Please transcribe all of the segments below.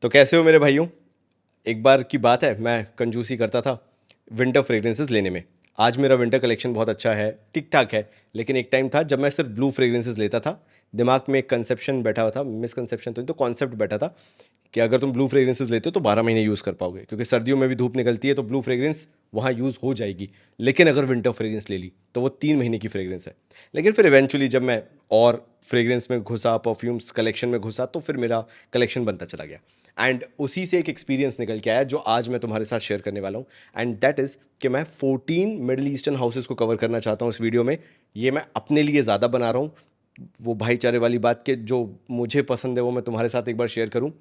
तो कैसे हो मेरे भाइयों। एक बार की बात है, मैं कंजूसी करता था विंटर फ्रेग्रेंसेस लेने में। आज मेरा विंटर कलेक्शन बहुत अच्छा है, ठीक ठाक है। लेकिन एक टाइम था जब मैं सिर्फ ब्लू फ्रेग्रेंसेस लेता था। दिमाग में एक कंसेप्शन बैठा हुआ था, मिसकंसेप्शन तो नहीं, तो कॉन्सेप्ट बैठा था कि अगर तुम ब्लू फ्रेग्रेंसेस लेते हो तो 12 महीने यूज़ कर पाओगे, क्योंकि सर्दियों में भी धूप निकलती है तो ब्लू फ्रेग्रेंस वहाँ यूज़ हो जाएगी। लेकिन अगर विंटर फ्रेग्रेंस ले ली तो वो 3 महीने की फ्रेग्रेंस है। लेकिन फिर इवेंचुअली जब मैं और फ्रेग्रेंस में घुसा, परफ्यूम्स कलेक्शन में घुसा, तो फिर मेरा कलेक्शन बनता चला गया। एंड उसी से एक एक्सपीरियंस निकल के आया जो आज मैं तुम्हारे साथ शेयर करने वाला हूँ। एंड दैट इज़ कि मैं 14 मिडल ईस्टर्न हाउसेस को कवर करना चाहता हूँ इस वीडियो में। ये मैं अपने लिए ज़्यादा बना रहा हूँ, वो भाईचारे वाली बात के जो मुझे पसंद है वो मैं तुम्हारे साथ एक बार शेयर करूँ।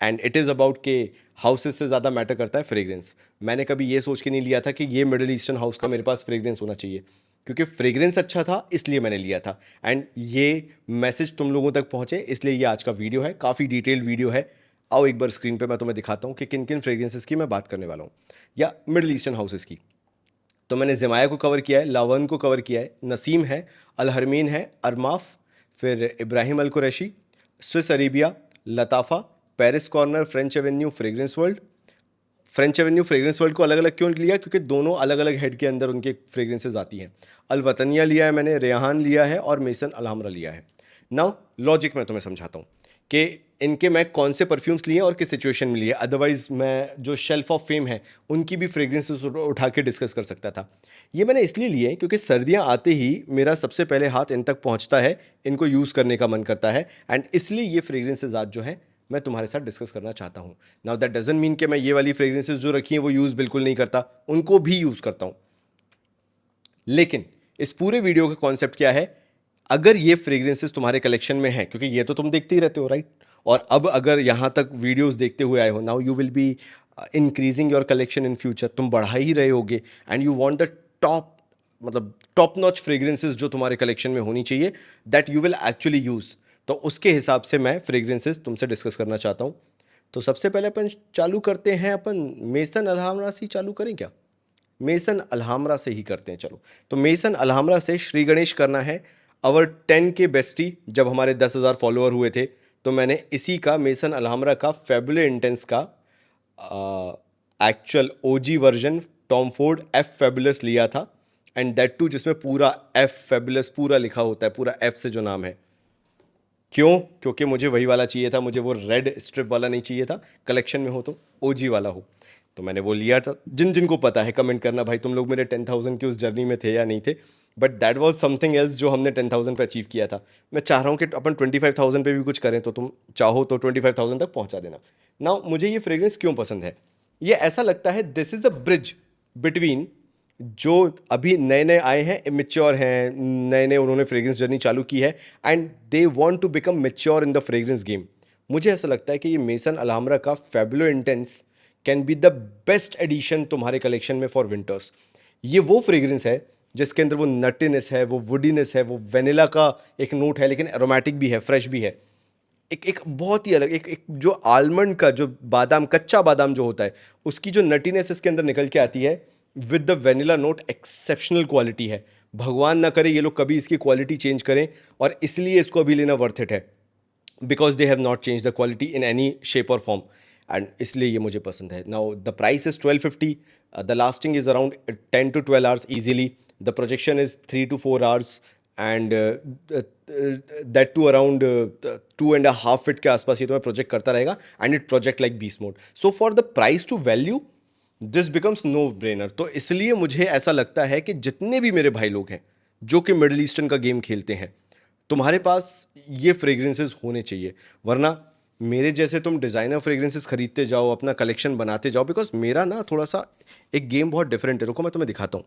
एंड इट इज़ अबाउट के हाउसेस से ज़्यादा मैटर करता है फ्रेग्रेंस। मैंने कभी ये सोच के नहीं लिया था कि ये मिडल ईस्टर्न हाउस का मेरे पास फ्रेग्रेंस होना चाहिए, क्योंकि फ्रेग्रेंस अच्छा था इसलिए मैंने लिया था। एंड ये मैसेज तुम लोगों तक पहुंचे इसलिए ये आज का वीडियो है, काफ़ी डिटेल्ड वीडियो है। आओ एक बार स्क्रीन पे मैं तुम्हें दिखाता हूँ कि किन किन फ्रेग्रेंसेस की मैं बात करने वाला हूँ, या मिडल ईस्टर्न हाउसेस की। तो मैंने ज़माया को कवर किया है, लावन को कवर किया है, नसीम है, अलहरमीन है, अरमाफ, फिर Ibrahim Al Qurashi, Swiss Arabian, Lattafa, Paris Corner, French Avenue, Fragrance World. French Avenue Fragrance World को अलग अलग क्यों लिया, क्योंकि दोनों अलग अलग हेड के अंदर उनके फ्रेग्रेंसेज आती हैं। अलवतनिया लिया है मैंने, रेहान लिया है और मेसन अलहमरा लिया है। नाउ लॉजिक मैं तुम्हें समझाता हूँ कि इनके मैं कौन से परफ्यूम्स लिए और किस सिचुएशन में लिए। अदरवाइज मैं जो शेल्फ ऑफ फेम है उनकी भी फ्रेग्रेंसेस उठा के डिस्कस कर सकता था। ये मैंने इसलिए लिए क्योंकि सर्दियाँ आते ही मेरा सबसे पहले हाथ इन तक पहुँचता है, इनको यूज़ करने का मन करता है। एंड इसलिए ये फ्रेग्रेंसेज आज जो है मैं तुम्हारे साथ डिस्कस करना चाहता हूँ। नाउ दैट डजंट मीन कि मैं ये वाली फ्रेग्रेंसेस जो रखी हैं वो यूज़ बिल्कुल नहीं करता, उनको भी यूज़ करता हूँ। लेकिन इस पूरे वीडियो का कॉन्सेप्ट क्या है, अगर ये फ्रेग्रेंसेस तुम्हारे कलेक्शन में है, क्योंकि ये तो तुम देखते ही रहते हो राइट, और अब अगर यहाँ तक वीडियोस देखते हुए आए हो, now you will be increasing your collection in future, तुम बढ़ा ही रहे होगे। And you want the top, मतलब टॉप नॉच फ्रेग्रेंसेस जो तुम्हारे कलेक्शन में होनी चाहिए, that you will actually use. तो उसके हिसाब से मैं फ्रेग्रेंसेस तुमसे डिस्कस करना चाहता हूँ। तो सबसे पहले अपन चालू करते हैं, अपन मेसन अलहामरा से चालू करें क्या? मेसन अलहामरा से ही करते हैं चलो। तो मेसन अलहामरा से श्री गणेश करना है। अवर 10 के बेस्टी, जब हमारे 10,000 फॉलोअर हुए थे तो मैंने इसी का, मेसन अलहामरा का फेबुलर इंटेंस का actual OG version Tom Ford F Fabulous लिया था। एंड दैट टू जिसमें पूरा एफ फेबुलस पूरा लिखा होता है, पूरा एफ से जो नाम है। क्यों? क्योंकि मुझे वही वाला चाहिए था, मुझे वो रेड स्ट्रिप वाला नहीं चाहिए था। कलेक्शन में हो तो ओजी वाला हो, तो मैंने वो लिया था। जिन जिनको पता है कमेंट करना भाई, तुम लोग मेरे 10,000 की उस जर्नी में थे या नहीं थे। But that was something else जो हमने 10,000 पे अचीव किया था। मैं चाह रहा हूँ कि अपन 25,000 पे भी कुछ करें, तो तुम चाहो तो 25,000 तक पहुँचा देना। ना मुझे ये फ्रेग्रेंस क्यों पसंद है, ये ऐसा लगता है this is a bridge between जो अभी नए नए आए हैं, मेच्योर हैं, नए नए उन्होंने फ्रेग्रेंस जर्नी चालू की है, and they want to become mature in the fragrance game. मुझे ऐसा लगता है कि ये मेसन अलहामरा का Fabulo intense can be the best edition तुम्हारे कलेक्शन में फॉर विंटर्स। ये वो फ्रेग्रेंस है जिसके अंदर वो नटीनेस है, वो वुडीनेस है, वो वेनिला का एक नोट है, लेकिन एरोमेटिक भी है, फ्रेश भी है। एक एक बहुत ही अलग, एक जो आलमंड का जो बादाम, कच्चा बादाम जो होता है, उसकी जो नटीनेस इसके अंदर निकल के आती है with the vanilla note, exceptional quality है। भगवान ना करे ये लोग कभी इसकी क्वालिटी चेंज करें, और इसलिए इसको अभी लेना वर्थ इट है, because they have not change the quality in any shape और फॉर्म। एंड इसलिए ये मुझे पसंद है। Now the price is 1250, the lasting is around 10 to 12 hours easily, the projection is 3 to 4 hours, and that too around 2.5 feet के आसपास ये तुम्हें प्रोजेक्ट करता रहेगा, and it project like beast mode. So for the price to value this becomes no brainer. तो इसलिए मुझे ऐसा लगता है कि जितने भी मेरे भाई लोग हैं जो कि मिडिल ईस्टर्न का गेम खेलते हैं, तुम्हारे पास ये फ्रेग्रेंसेस होने चाहिए। वरना मेरे जैसे तुम डिज़ाइनर फ्रेग्रेंसेस खरीदते जाओ, अपना कलेक्शन बनाते जाओ, बिकॉज मेरा ना थोड़ा सा एक गेम बहुत डिफरेंट है। रुको मैं तुम्हें दिखाता हूँ।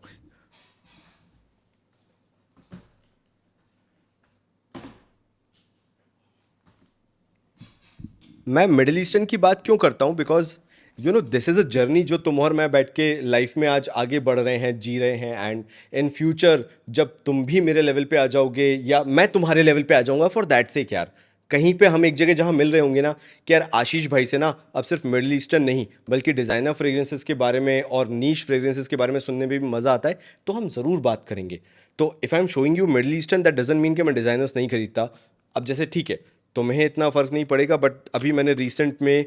मैं मिडिल ईस्टर्न की बात क्यों करता हूँ, because you know this is a journey जो तुम और मैं बैठ के लाइफ में आज आगे बढ़ रहे हैं, जी रहे हैं। एंड इन फ्यूचर जब तुम भी मेरे लेवल पे आ जाओगे या मैं तुम्हारे लेवल पे आ जाऊंगा, फॉर दैट सेक यार, कहीं पे हम एक जगह जहाँ मिल रहे होंगे ना कि यार आशीष भाई से ना अब सिर्फ मिडिल ईस्टर्न नहीं बल्कि डिज़ाइनर फ्रेग्रेंसेस के बारे में और नीश फ्रेग्रेंसेस के बारे में सुनने में भी मज़ा आता है, तो हम ज़रूर बात करेंगे। तो if I am showing you middle eastern, that doesn't mean कि मैं डिज़ाइनर्स नहीं खरीदता। अब जैसे ठीक है, तुम्हें इतना फ़र्क नहीं पड़ेगा, बट अभी मैंने रिसेंट में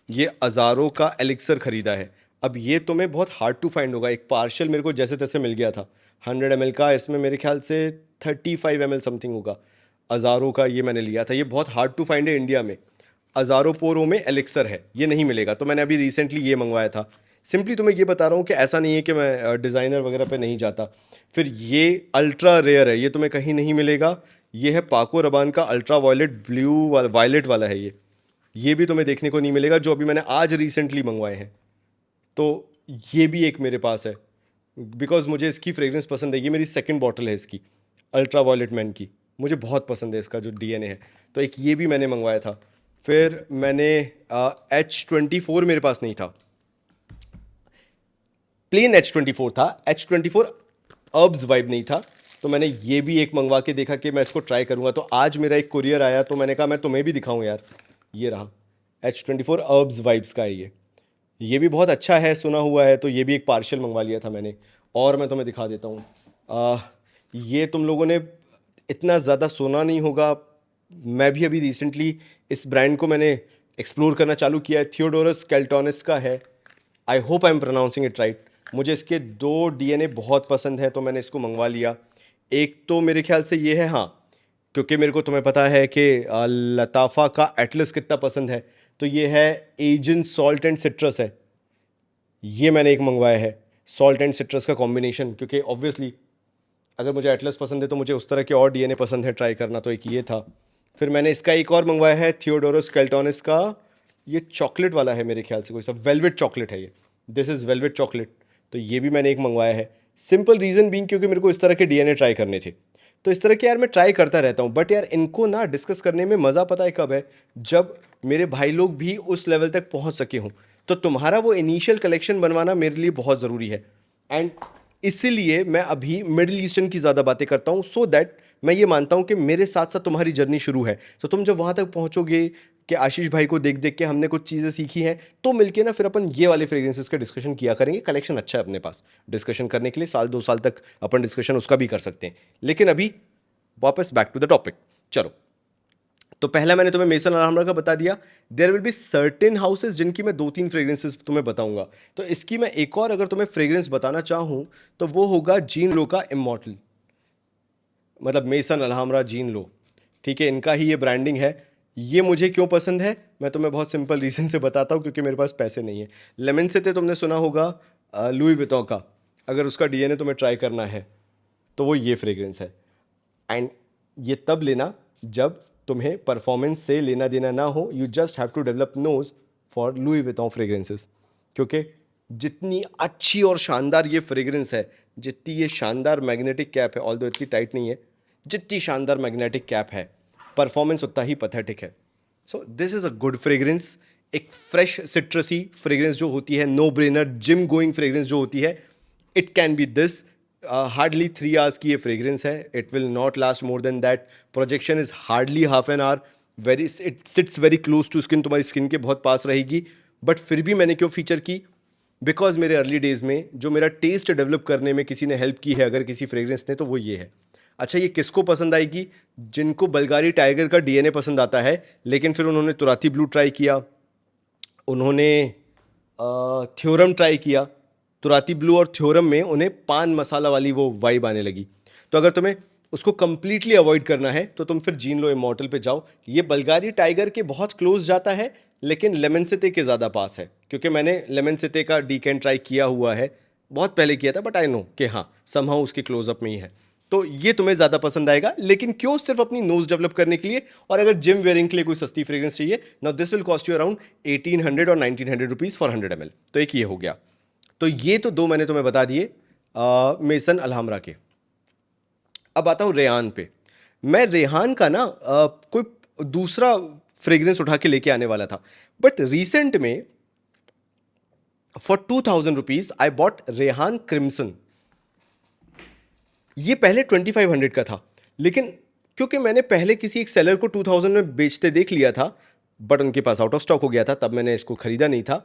ये अज़ारो का एलिक्सर खरीदा है। अब ये तुम्हें बहुत हार्ड टू फाइंड होगा, एक पार्शल मेरे को जैसे तैसे मिल गया था 100 ml का, इसमें मेरे ख्याल से 35 ml समथिंग होगा। अज़ारो का ये मैंने लिया था, ये बहुत हार्ड टू फाइंड है इंडिया में। अज़ारो पोरो में एलिक्सर है, ये नहीं मिलेगा, तो मैंने अभी रिसेंटली ये मंगवाया था। सिंपली तुम्हें ये बता रहा हूँ कि ऐसा नहीं है कि मैं डिज़ाइनर वगैरह पे नहीं जाता। फिर ये अल्ट्रा रेयर है, ये तुम्हें कहीं नहीं मिलेगा। ये है पाको रबान का अल्ट्रा वायलेट ब्लू वाला, वायलेट वाला है ये भी तुम्हें देखने को नहीं मिलेगा, जो अभी मैंने आज रिसेंटली मंगवाए हैं। तो ये भी एक मेरे पास है, बिकॉज मुझे इसकी फ्रेग्रेंस पसंद है। ये मेरी सेकंड बॉटल है इसकी, अल्ट्रा वायलेट मैन की, मुझे बहुत पसंद है इसका जो डीएनए है। तो एक ये भी मैंने मंगवाया था। फिर मैंने H24 मेरे पास नहीं था, प्लेन H24 था, H24 अर्ब्स वाइब नहीं था। तो मैंने ये भी एक मंगवा के देखा कि मैं इसको ट्राई करूंगा। तो आज मेरा एक कुरियर आया, तो मैंने कहा मैं तुम्हें भी दिखाऊं यार। ये रहा, H24 अर्ब्स वाइब्स का है ये भी बहुत अच्छा है, सुना हुआ है। तो ये भी एक पार्शियल मंगवा लिया था मैंने। और मैं तुम्हें दिखा देता हूँ, ये तुम लोगों ने इतना ज़्यादा सुना नहीं होगा। मैं भी अभी रिसेंटली इस ब्रांड को मैंने एक्सप्लोर करना चालू किया है। थियोडोरस कैल्टोनिस का है, I hope I am pronouncing it right. मुझे इसके 2 डीएनए बहुत पसंद है, तो मैंने इसको मंगवा लिया। एक तो मेरे ख्याल से ये है, हाँ, क्योंकि मेरे को तुम्हें पता है कि लताफ़ा का एटलस कितना पसंद है। तो ये है एजन सॉल्ट एंड सिट्रस है, ये मैंने एक मंगवाया है, सॉल्ट एंड सिट्रस का कॉम्बिनेशन। क्योंकि ऑब्वियसली अगर मुझे एटलस पसंद है तो मुझे उस तरह के और डीएनए पसंद है ट्राई करना, तो एक ये था। फिर मैंने इसका एक और मंगवाया है, थियोडोरस कैल्टोनिस का, ये चॉकलेट वाला है मेरे ख्याल से, कोई सा वेलवेट चॉकलेट है ये, दिस इज़ वेलवेट चॉकलेट। तो ये भी मैंने एक मंगवाया है। सिंपल रीज़न बीइंग क्योंकि मेरे को इस तरह के डीएनए ट्राई करने थे। तो इस तरह के यार मैं ट्राई करता रहता हूँ, बट यार इनको ना डिस्कस करने में मज़ा पता है कब है, जब मेरे भाई लोग भी उस लेवल तक पहुँच सके हों। तो तुम्हारा वो इनिशियल कलेक्शन बनवाना मेरे लिए बहुत ज़रूरी है। एंड इसीलिए मैं अभी मिडिल ईस्टर्न की ज़्यादा बातें करता हूँ, सो दैट मैं ये मानता हूँ कि मेरे साथ साथ तुम्हारी जर्नी शुरू है। तो तुम जब वहाँ तक पहुँचोगे कि आशीष भाई को देख देख के हमने कुछ चीज़ें सीखी हैं, तो मिलके ना फिर अपन ये वाले फ्रेग्रेंसेस का डिस्कशन किया करेंगे। कलेक्शन अच्छा है अपने पास डिस्कशन करने के लिए, 1-2 साल तक अपन डिस्कशन उसका भी कर सकते हैं। लेकिन अभी वापस बैक टू द टॉपिक, चलो। तो पहला मैंने तुम्हें मेसन अलहमरा का बता दिया। There will be certain houses जिनकी मैं 2-3 फ्रेग्रेंसेस तुम्हें बताऊंगा। तो इसकी मैं एक और अगर तुम्हें फ्रेग्रेंस बताना चाहूं तो वो होगा जीन लो का इमॉर्टल, मतलब मेसन अलहमरा जीन लो, ठीक है, इनका ही ये ब्रांडिंग है। ये मुझे क्यों पसंद है मैं तुम्हें बहुत सिंपल रीज़न से बताता हूँ, क्योंकि मेरे पास पैसे नहीं है। लेमन से तुमने सुना होगा, लुई विटॉन का, अगर उसका डीएनए तुम्हें ट्राई करना है तो वो ये फ्रेग्रेंस है। एंड ये तब लेना जब तुम्हें परफॉर्मेंस से लेना देना ना हो, you just have to develop nose for Louis Vuitton fragrances. क्योंकि जितनी अच्छी और शानदार ये फ्रेग्रेंस है, जितनी ये शानदार मैग्नेटिक कैप है, ऑल्दो इतनी टाइट नहीं है, जितनी शानदार मैग्नेटिक कैप है, परफॉर्मेंस उतना ही पथेटिक है। So this is a good fragrance. एक फ्रेश सिट्रसी फ्रेग्रेंस जो होती है, no brainer gym going fragrance जो होती है, it can be this. Hardly 3 hours की ये फ्रेग्रेंस है, it will not last more than that. Projection is hardly half an hour, very it sits very close to skin, तुम्हारी skin के बहुत पास रहेगी। बट फिर भी मैंने क्यों फीचर की, बिकॉज मेरे अर्ली डेज में जो मेरा टेस्ट डेवलप करने में किसी ने हेल्प की है अगर किसी फ्रेग्रेंस ने, तो वो ये है। अच्छा, ये किसको पसंद आएगी? जिनको बल्गारी टाइगर का डीएनए पसंद आता है, लेकिन फिर उन्होंने तुराती ब्लू ट्राई किया, उन्होंने थ्योरम ट्राई किया, तुराती ब्लू और थ्योरम में उन्हें पान मसाला वाली वो वाइब आने लगी। तो अगर तुम्हें उसको कंप्लीटली अवॉइड करना है तो तुम फिर जीन लो इमॉर्टल पे जाओ। ये बल्गारी टाइगर के बहुत क्लोज जाता है, लेकिन लेमन सिते के ज़्यादा पास है, क्योंकि मैंने लेमन सिते का डीकैन ट्राई किया हुआ है, बहुत पहले किया था, बट आई नो कि हाँ समहाउ उसके क्लोजअप में ही है। तो ये तुम्हें ज़्यादा पसंद आएगा, लेकिन क्यों? सिर्फ अपनी नोज डेवलप करने के लिए। और अगर जिम वेयरिंग के लिए कोई सस्ती फ्रेग्रेंस चाहिए, now this will cost you around 1800 और 1900 रुपीज़ फॉर 100 ml। तो एक ये हो गया। तो ये तो 2 मैंने तुम्हें बता दिए मेसन अलहमरा के। अब आता हूँ रेहान पे। मैं रेहान का ना कोई दूसरा फ्रेग्रेंस उठा के लेके आने वाला था, बट रिसेंट में for 2000 rupees I bought Rehan crimson. ये पहले 2500 का था, लेकिन क्योंकि मैंने पहले किसी एक सेलर को 2000 में बेचते देख लिया था, बट उनके पास आउट ऑफ स्टॉक हो गया था, तब मैंने इसको खरीदा नहीं था।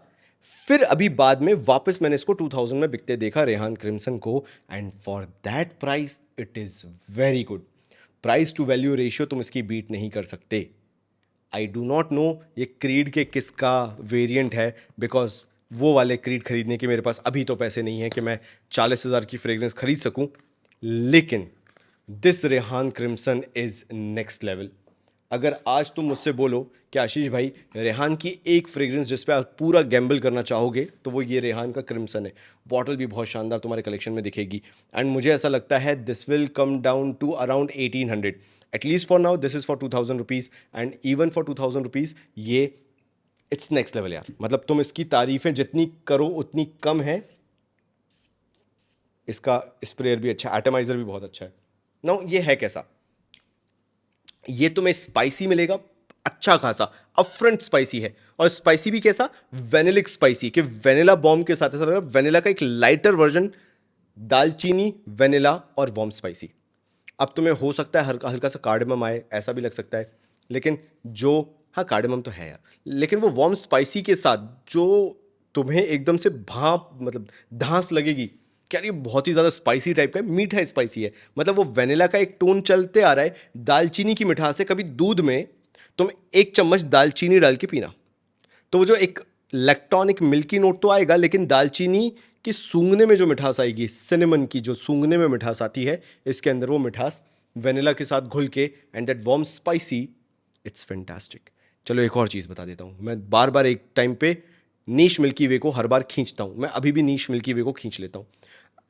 फिर अभी बाद में वापस मैंने इसको 2000 में बिकते देखा रेहान क्रिम्सन को, and for that price it is very good. Price to value ratio तुम इसकी बीट नहीं कर सकते। आई डू नॉट नो ये क्रीड के किसका वेरिएंट है, बिकॉज वो वाले क्रीड खरीदने के मेरे पास अभी तो पैसे नहीं है कि मैं 40,000 की फ्रेग्रेंस खरीद सकूं। लेकिन this Rehan crimson is next level. अगर आज तुम मुझसे बोलो कि आशीष भाई रेहान की एक फ्रेग्रेंस जिस पे आप पूरा गैम्बल करना चाहोगे तो वो ये रेहान का क्रिम्सन है। बॉटल भी बहुत शानदार तुम्हारे कलेक्शन में दिखेगी, एंड मुझे ऐसा लगता है this will come down to around 1800 at least for now. This is for 2000 rupees, and even for 2000 rupees ये इट्स नेक्स्ट लेवल यार। मतलब तुम इसकी तारीफें जितनी करो उतनी कम है। इसका स्प्रेयर भी अच्छा, एटमाइजर भी बहुत अच्छा है। नाउ ये है कैसा, ये तुम्हें स्पाइसी मिलेगा अच्छा खासा, अपफ्रंट स्पाइसी है, और स्पाइसी भी कैसा, वेनिलिक स्पाइसी, कि वेनिला बॉम्ब के साथ ऐसा वेनिला का एक लाइटर वर्जन, दालचीनी, वेनिला और वार्म स्पाइसी। अब तुम्हें हो सकता है हल्का हल्का सा कार्डमम आए, ऐसा भी लग सकता है, लेकिन जो, हाँ कार्डमम तो है यार, लेकिन वो वार्म स्पाइसी के साथ जो तुम्हें एकदम से भाप, मतलब धांस लगेगी कि यार ये बहुत ही ज़्यादा स्पाइसी टाइप का है, मीठा स्पाइसी है। मतलब वो वेनिला का एक टोन चलते आ रहा है, दालचीनी की मिठास है। कभी दूध में तुम एक चम्मच दालचीनी डाल के पीना, तो वो जो एक इलेक्ट्रॉनिक मिल्की नोट तो आएगा, लेकिन दालचीनी की सूंघने में जो मिठास आएगी, सिनेमन की जो सूंघने में मिठास आती है, इसके अंदर वो मिठास वेनिला के साथ घुल के, and that warm spicy, it's fantastic. चलो एक और चीज़ बता देता हूँ, मैं बार बार एक टाइम पे नीश मिल्की वे को हर बार खींचता हूँ, मैं अभी भी नीश मिल्की वे को खींच लेता हूँ।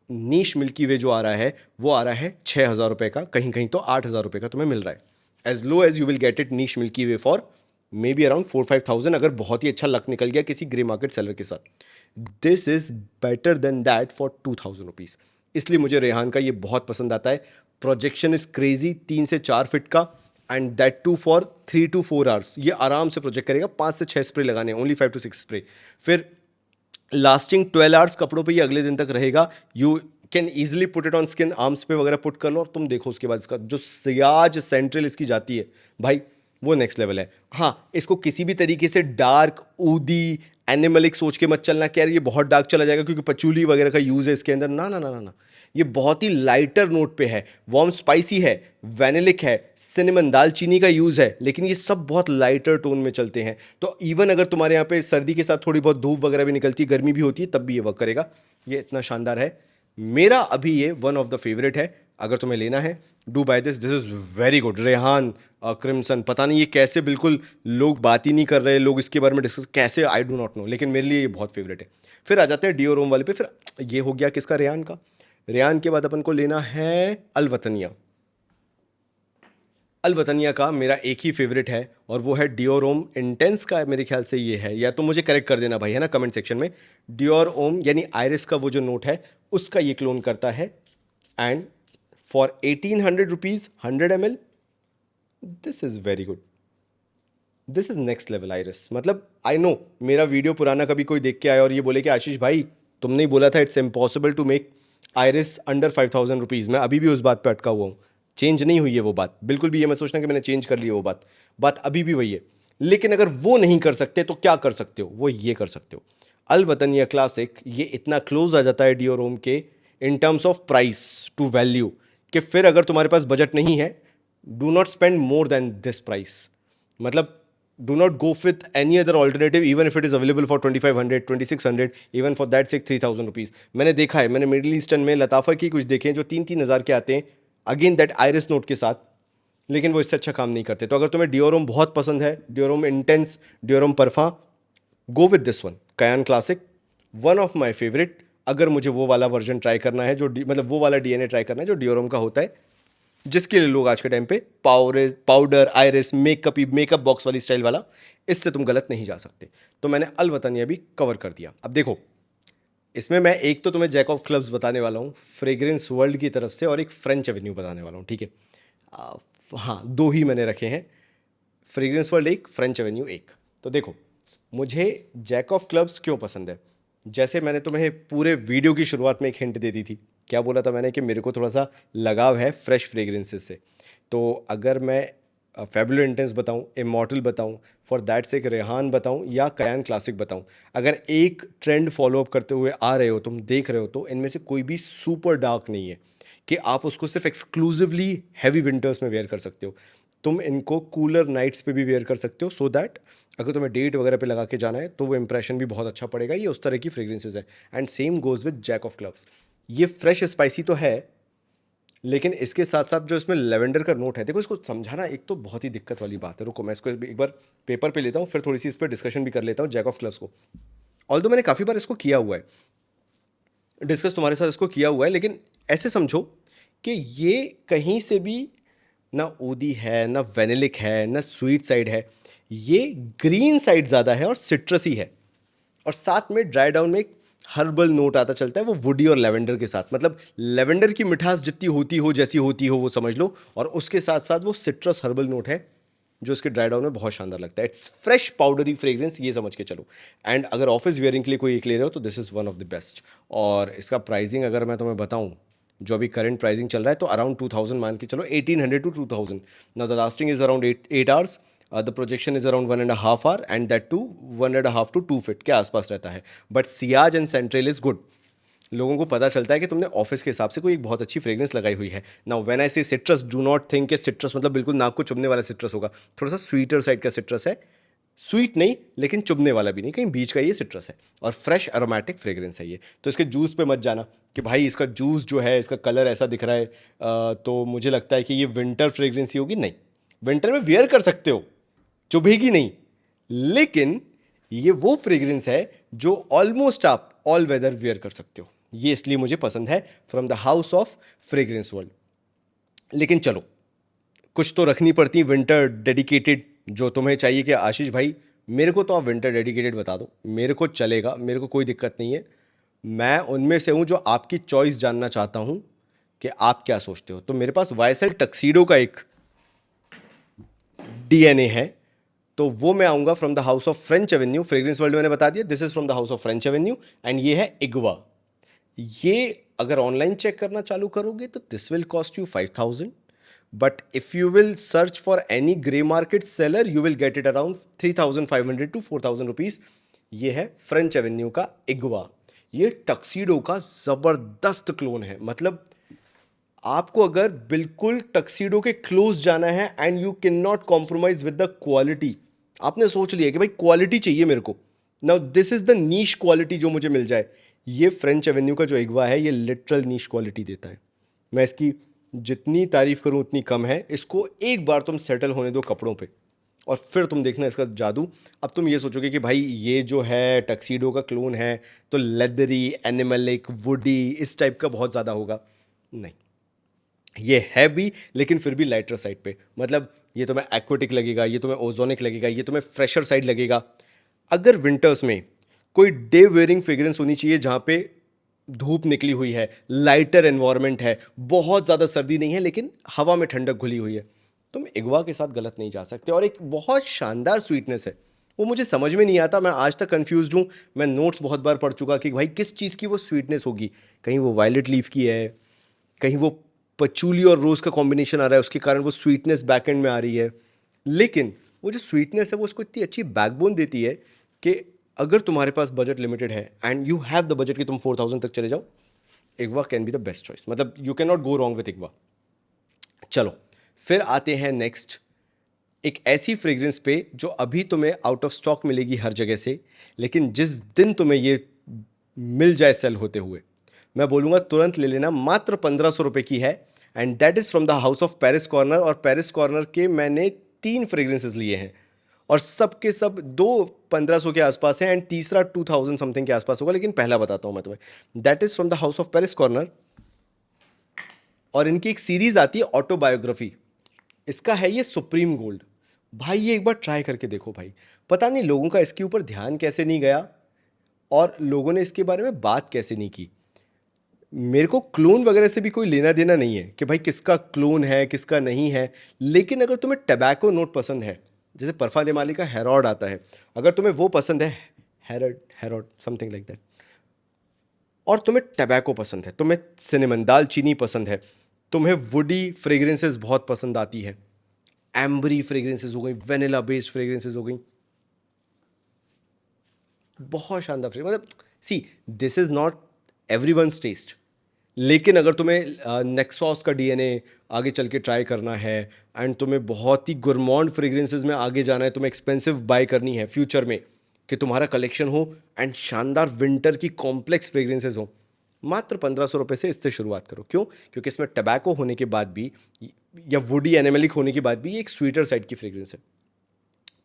नीश मिल्की वे जो आ रहा है वो आ रहा है 6,000 रुपये का, कहीं कहीं तो 8,000 रुपये का तुम्हें मिल रहा है। As low as you will get it niche Milky Way for maybe around 4-5,000, अगर बहुत ही अच्छा लक निकल गया किसी ग्रे मार्केट सेलर के साथ। This is better than that for 2,000 rupees. इसलिए मुझे रेहान का ये बहुत पसंद आता है। प्रोजेक्शन इज क्रेजी, 3 से 4 फीट का, and that too for 3 to 4 hours. ये आराम से प्रोजेक्ट करेगा, 5 से 6 स्प्रे लगाने, ओनली 5 to 6 स्प्रे, फिर लास्टिंग 12 आवर्स कपड़ों पे ये अगले दिन तक रहेगा। You can easily put it on skin, arms पे वगैरह पुट कर लो, और तुम देखो उसके बाद इसका जो सियाज सेंट्रल इसकी जाती है भाई, वो नेक्स्ट लेवल है। हाँ, इसको किसी भी तरीके से डार्क, ऊदी, एनिमलिक सोच के मत चलना कि यार ये बहुत डार्क चला जाएगा क्योंकि पचूली वगैरह का यूज़ है इसके अंदर। ना ना ना ना ना, ये बहुत ही लाइटर नोट पे है, वार्म स्पाइसी है, वेनिलिक है, सिनेमन, दालचीनी का यूज़ है, लेकिन ये सब बहुत लाइटर टोन में चलते हैं। तो इवन अगर तुम्हारे यहाँ पे सर्दी के साथ थोड़ी बहुत धूप वगैरह भी निकलती है, गर्मी भी होती है, तब भी ये वर्क करेगा। ये इतना शानदार है, मेरा अभी ये वन ऑफ द फेवरेट है। अगर तुम्हें लेना है, do buy this, this is very good. Rayhaan Crimson, पता नहीं ये कैसे बिल्कुल लोग बात ही नहीं कर रहे, लोग इसके बारे में डिस्कस कैसे, आई डू नॉट नो, लेकिन मेरे लिए ये बहुत फेवरेट है। फिर आ जाते हैं डियोरोम वाले पे। फिर ये हो गया किसका, रेहान का। रेहान के बाद अपन को लेना है अलवतनिया। अलवतनिया का मेरा एक ही फेवरेट है, और वो है डियोरोम इंटेंस का, मेरे ख्याल से ये है, या तो मुझे करेक्ट कर देना भाई, है ना, कमेंट सेक्शन में। डियोरोम यानी आयरिस का वो जो नोट है उसका ये क्लोन करता है, and for 1800 rupees 100 ml, this is very good, this is next level iris. मतलब आई नो मेरा वीडियो पुराना कभी कोई देख के आया और ये बोले कि आशीष भाई तुमने ही बोला था it's impossible to make Iris under 5,000 rupees. मैं अभी भी उस बात पे अटका हुआ हूँ, चेंज नहीं हुई है वो बात, बिल्कुल भी ये मैं सोचना कि मैंने चेंज कर ली है वो बात अभी भी वही है। लेकिन अगर वो नहीं कर सकते तो क्या कर सकते हो, वो ये कर सकते हो। अलवतनिया क्लासिक ये इतना क्लोज आ जाता है डियोरोम के in terms of price to value, कि फिर अगर तुम्हारे पास बजट नहीं है, do not spend more than this price. मतलब do not go with any other alternative even if it is available for 2500, 2600, even for that sake 3000 rupees. मैंने देखा है, मैंने मिडिल ईस्टर्न में लताफ़ा की कुछ देखे हैं जो 3-3 हज़ार के आते हैं, अगेन दैट आयरिस नोट के साथ, लेकिन वो इससे अच्छा काम नहीं करते। तो अगर तुम्हें डियोरोम बहुत पसंद है, Dior Homme intense, Dior Homme parfum, go with this one, Kayaan classic, one of my favourite. अगर मुझे वो वाला वर्जन ट्राई करना है जो मतलब वो वाला डीएनए ट्राई करना है जो डियोरोम का होता है, जिसके लिए लोग आज के टाइम पे पाउडर, आयरिस, मेकअप बॉक्स वाली स्टाइल वाला, इससे तुम गलत नहीं जा सकते। तो मैंने अलवतनिया भी कवर कर दिया। अब देखो, इसमें मैं एक तो तुम्हें जैक ऑफ क्लब्स बताने वाला हूँ फ्रेग्रेंस वर्ल्ड की तरफ से, और एक फ्रेंच एवेन्यू बताने वाला हूँ, ठीक है। हाँ, दो ही मैंने रखे हैं, फ्रेग्रेंस वर्ल्ड एक, फ्रेंच एवेन्यू एक। तो देखो, मुझे जैक ऑफ क्लब्स क्यों पसंद है, जैसे मैंने तुम्हें पूरे वीडियो की शुरुआत में एक हिंट दे दी थी, क्या बोला था मैंने कि मेरे को थोड़ा सा लगाव है फ्रेश फ्रेग्रेंसेस से। तो अगर मैं फैबुलर इंटेंस बताऊं, इमॉर्टल बताऊं, फॉर दैट सेक रेहान बताऊं, या कयान क्लासिक बताऊं, अगर एक ट्रेंड फॉलोअप करते हुए आ रहे हो, तुम देख रहे हो, तो इनमें से कोई भी सुपर डार्क नहीं है कि आप उसको सिर्फ एक्सक्लूसिवली हैवी विंटर्स में वेयर कर सकते हो। तुम इनको कूलर नाइट्स पे भी वेयर कर सकते हो, सो दैट अगर तुम्हें डेट वगैरह पे लगा के जाना है तो वो इंप्रेशन भी बहुत अच्छा पड़ेगा। ये उस तरह की फ्रेग्रेंसेज है। And same goes with Jack of Clubs. ये फ्रेश स्पाइसी तो है, लेकिन इसके साथ साथ जो इसमें लेवेंडर का नोट है, देखो इसको समझाना एक तो बहुत ही दिक्कत वाली बात है। रुको मैं इसको एक बार पेपर पे लेता हूँ, फिर थोड़ी सी इस पर डिस्कशन भी कर लेता हूँ जैक ऑफ क्लव्स को। ऑल्दो मैंने काफ़ी बार इसको किया हुआ है, डिस्कस तुम्हारे साथ इसको किया हुआ है, लेकिन ऐसे समझो कि ये कहीं से भी ना ऊदी है, ना वेनिलिक है, ना स्वीट साइड है, ये ग्रीन साइड ज़्यादा है और सिट्रसी है। और साथ में ड्राई डाउन में एक हर्बल नोट आता चलता है, वो वुडी और लेवेंडर के साथ। मतलब लेवेंडर की मिठास जितनी होती हो, जैसी होती हो, वो समझ लो, और उसके साथ साथ वो सिट्रस हर्बल नोट है जो इसके ड्राई डाउन में बहुत शानदार लगता है। इट्स फ्रेश पाउडरी फ्रेग्रेंस, ये समझ के चलो। एंड अगर ऑफिस वेयरिंग के लिए कोई एक ले रहे हो तो this is one of the best. और इसका प्राइसिंग अगर मैं तुम्हें बताऊं, जो अभी करंट प्राइसिंग चल रहा है, तो अराउंड 2000 मान के चलो, 1800 to 2000। Now the lasting is around 8 hours, the projection is around 1.5 hour, and that too 1.5 to 2 feet के आसपास रहता है। बट सियाज एंड सेंट्रल इज गुड। लोगों को पता चलता है कि तुमने ऑफिस के हिसाब से कोई एक बहुत अच्छी फ्रेग्रेंस लगाई हुई है। नाउ व्हेन आई से सिट्रस, डू नॉट थिंक कि सिट्रस मतलब बिल्कुल नाक को चुभने वाला सिट्रस होगा। थोड़ा सा स्वीटर साइड का सिट्रस है, स्वीट नहीं लेकिन चुभने वाला भी नहीं, कहीं बीच का ये सिट्रस है, और फ्रेश एरोमेटिक फ्रेग्रेंस है ये। तो इसके जूस पे मत जाना कि भाई इसका जूस जो है, इसका कलर ऐसा दिख रहा है, तो मुझे लगता है कि ये विंटर फ्रेग्रेंस ही होगी। नहीं, विंटर में वियर कर सकते हो, चुभेगी नहीं, लेकिन ये वो फ्रेग्रेंस है जो ऑलमोस्ट आप ऑल वेदर वियर कर सकते हो। ये इसलिए मुझे पसंद है, from the house of fragrance world. लेकिन चलो, कुछ तो रखनी पड़ती विंटर डेडिकेटेड, जो तुम्हें चाहिए कि आशीष भाई मेरे को तो आप विंटर डेडिकेटेड बता दो, मेरे को चलेगा, मेरे को कोई दिक्कत नहीं है। मैं उनमें से हूं जो आपकी चॉइस जानना चाहता हूं कि आप क्या सोचते हो। तो मेरे पास वाईएसएल टक्सीडो का एक डीएनए है, तो वो मैं आऊंगा from the house of French Avenue. Fragrance world मैंने बता दिया, this is from the house of French Avenue, and ये है इग्वा। ये अगर ऑनलाइन चेक करना चालू करोगे तो this will cost you 5000, but if you will search for any grey market seller you will get it around 3500 to 4000 rupees. ये है फ्रेंच एवेन्यू का इग्वा। ये टक्सीडो का जबरदस्त क्लोन है। मतलब आपको अगर बिल्कुल टक्सीडो के क्लोज जाना है and you can not compromise with the quality, आपने सोच लिया कि भाई क्वालिटी चाहिए मेरे को, now this is the niche quality जो मुझे मिल जाए, ये फ्रेंच एवेन्यू का जो इग्वा है ये लिटरल नीश क्वालिटी देता है। मैं इसकी जितनी तारीफ करूं उतनी कम है। इसको एक बार तुम सेटल होने दो कपड़ों पे, और फिर तुम देखना इसका जादू। अब तुम ये सोचोगे कि भाई ये जो है टक्सीडो का क्लोन है तो लेदरी, एनिमलिक, वुडी इस टाइप का बहुत ज़्यादा होगा। नहीं, ये है भी, लेकिन फिर भी लाइटर साइड पे। मतलब ये तुम्हें एक्वेटिक लगेगा, ये तुम्हें ओजोनिक लगेगा, ये तुम्हें फ्रेशर साइड लगेगा। अगर विंटर्स में कोई डे वेयरिंग फ्रेग्रेंस होनी चाहिए जहाँ पे धूप निकली हुई है, लाइटर एनवायरनमेंट है, बहुत ज़्यादा सर्दी नहीं है लेकिन हवा में ठंडक घुली हुई है, तुम इगवा के साथ गलत नहीं जा सकते। और एक बहुत शानदार स्वीटनेस है, वो मुझे समझ में नहीं आता, मैं आज तक कंफ्यूज हूँ। मैं नोट्स बहुत बार पढ़ चुका कि भाई किस चीज़ की वो स्वीटनेस होगी। कहीं वो वायलेट लीफ की है, कहीं वो पचूली और रोज़ का कॉम्बिनेशन आ रहा है, उसके कारण वो स्वीटनेस बैक एंड में आ रही है। लेकिन वो जो स्वीटनेस है वो उसको इतनी अच्छी बैकबोन देती है कि अगर तुम्हारे पास बजट लिमिटेड है and you have the budget कि तुम 4000 तक चले जाओ, इगवा can be the best choice. मतलब you can not go wrong with इगवा। चलो फिर आते हैं नेक्स्ट एक ऐसी फ्रेग्रेंस पे जो अभी तुम्हें आउट ऑफ स्टॉक मिलेगी हर जगह से, लेकिन जिस दिन तुम्हें ये मिल जाए सेल होते हुए, मैं बोलूँगा तुरंत ले लेना। मात्र 1500 रुपये की है, and that is from the house of Paris corner. और पेरिस कॉर्नर के मैंने 3 फ्रेग्रेंसेज लिए हैं, और सब के सब 2 1500 के आसपास है, एंड तीसरा 2000 समथिंग के आसपास होगा। लेकिन पहला बताता हूँ मैं तुम्हें, that is from the house of Paris corner. और इनकी एक सीरीज आती है ऑटोबायोग्राफी, इसका है ये सुप्रीम गोल्ड। भाई ये एक बार ट्राई करके देखो भाई, पता नहीं लोगों का इसके ऊपर ध्यान कैसे नहीं गया और लोगों ने इसके बारे में बात कैसे नहीं की। मेरे को क्लोन वगैरह से भी कोई लेना देना नहीं है कि भाई किसका क्लोन है किसका नहीं है, लेकिन अगर तुम्हें टबैको नोट पसंद है, जैसे परफा दे माली का हेरॉड आता है, अगर तुम्हें वो पसंद है, हेरॉड समथिंग लाइक दैट, और तुम्हें टबैको पसंद है, तुम्हें सिनेमन दालचीनी पसंद है, तुम्हें वुडी फ्रेग्रेंसेस बहुत पसंद आती है, एम्बरी फ्रेग्रेंसेस हो गई, वेनिला बेस्ड फ्रेग्रेंसेस हो गई, बहुत शानदार फ्रेग्रेंस। मतलब see, this is not everyone's taste, लेकिन अगर तुम्हें नेक्सॉस का डीएनए आगे चल के ट्राई करना है एंड तुम्हें बहुत ही गुरमॉन्ड फ्रेग्रेंसेज में आगे जाना है, तुम्हें एक्सपेंसिव बाय करनी है फ्यूचर में कि तुम्हारा कलेक्शन हो एंड शानदार विंटर की कॉम्प्लेक्स फ्रेग्रेंसेज हो, मात्र 1500 रुपये से इससे शुरुआत करो। क्यों? क्योंकि इसमें टबैको होने के बाद भी या वुडी एनिमलिक होने के बाद भी ये एक स्वीटर साइड की फ्रेग्रेंस है।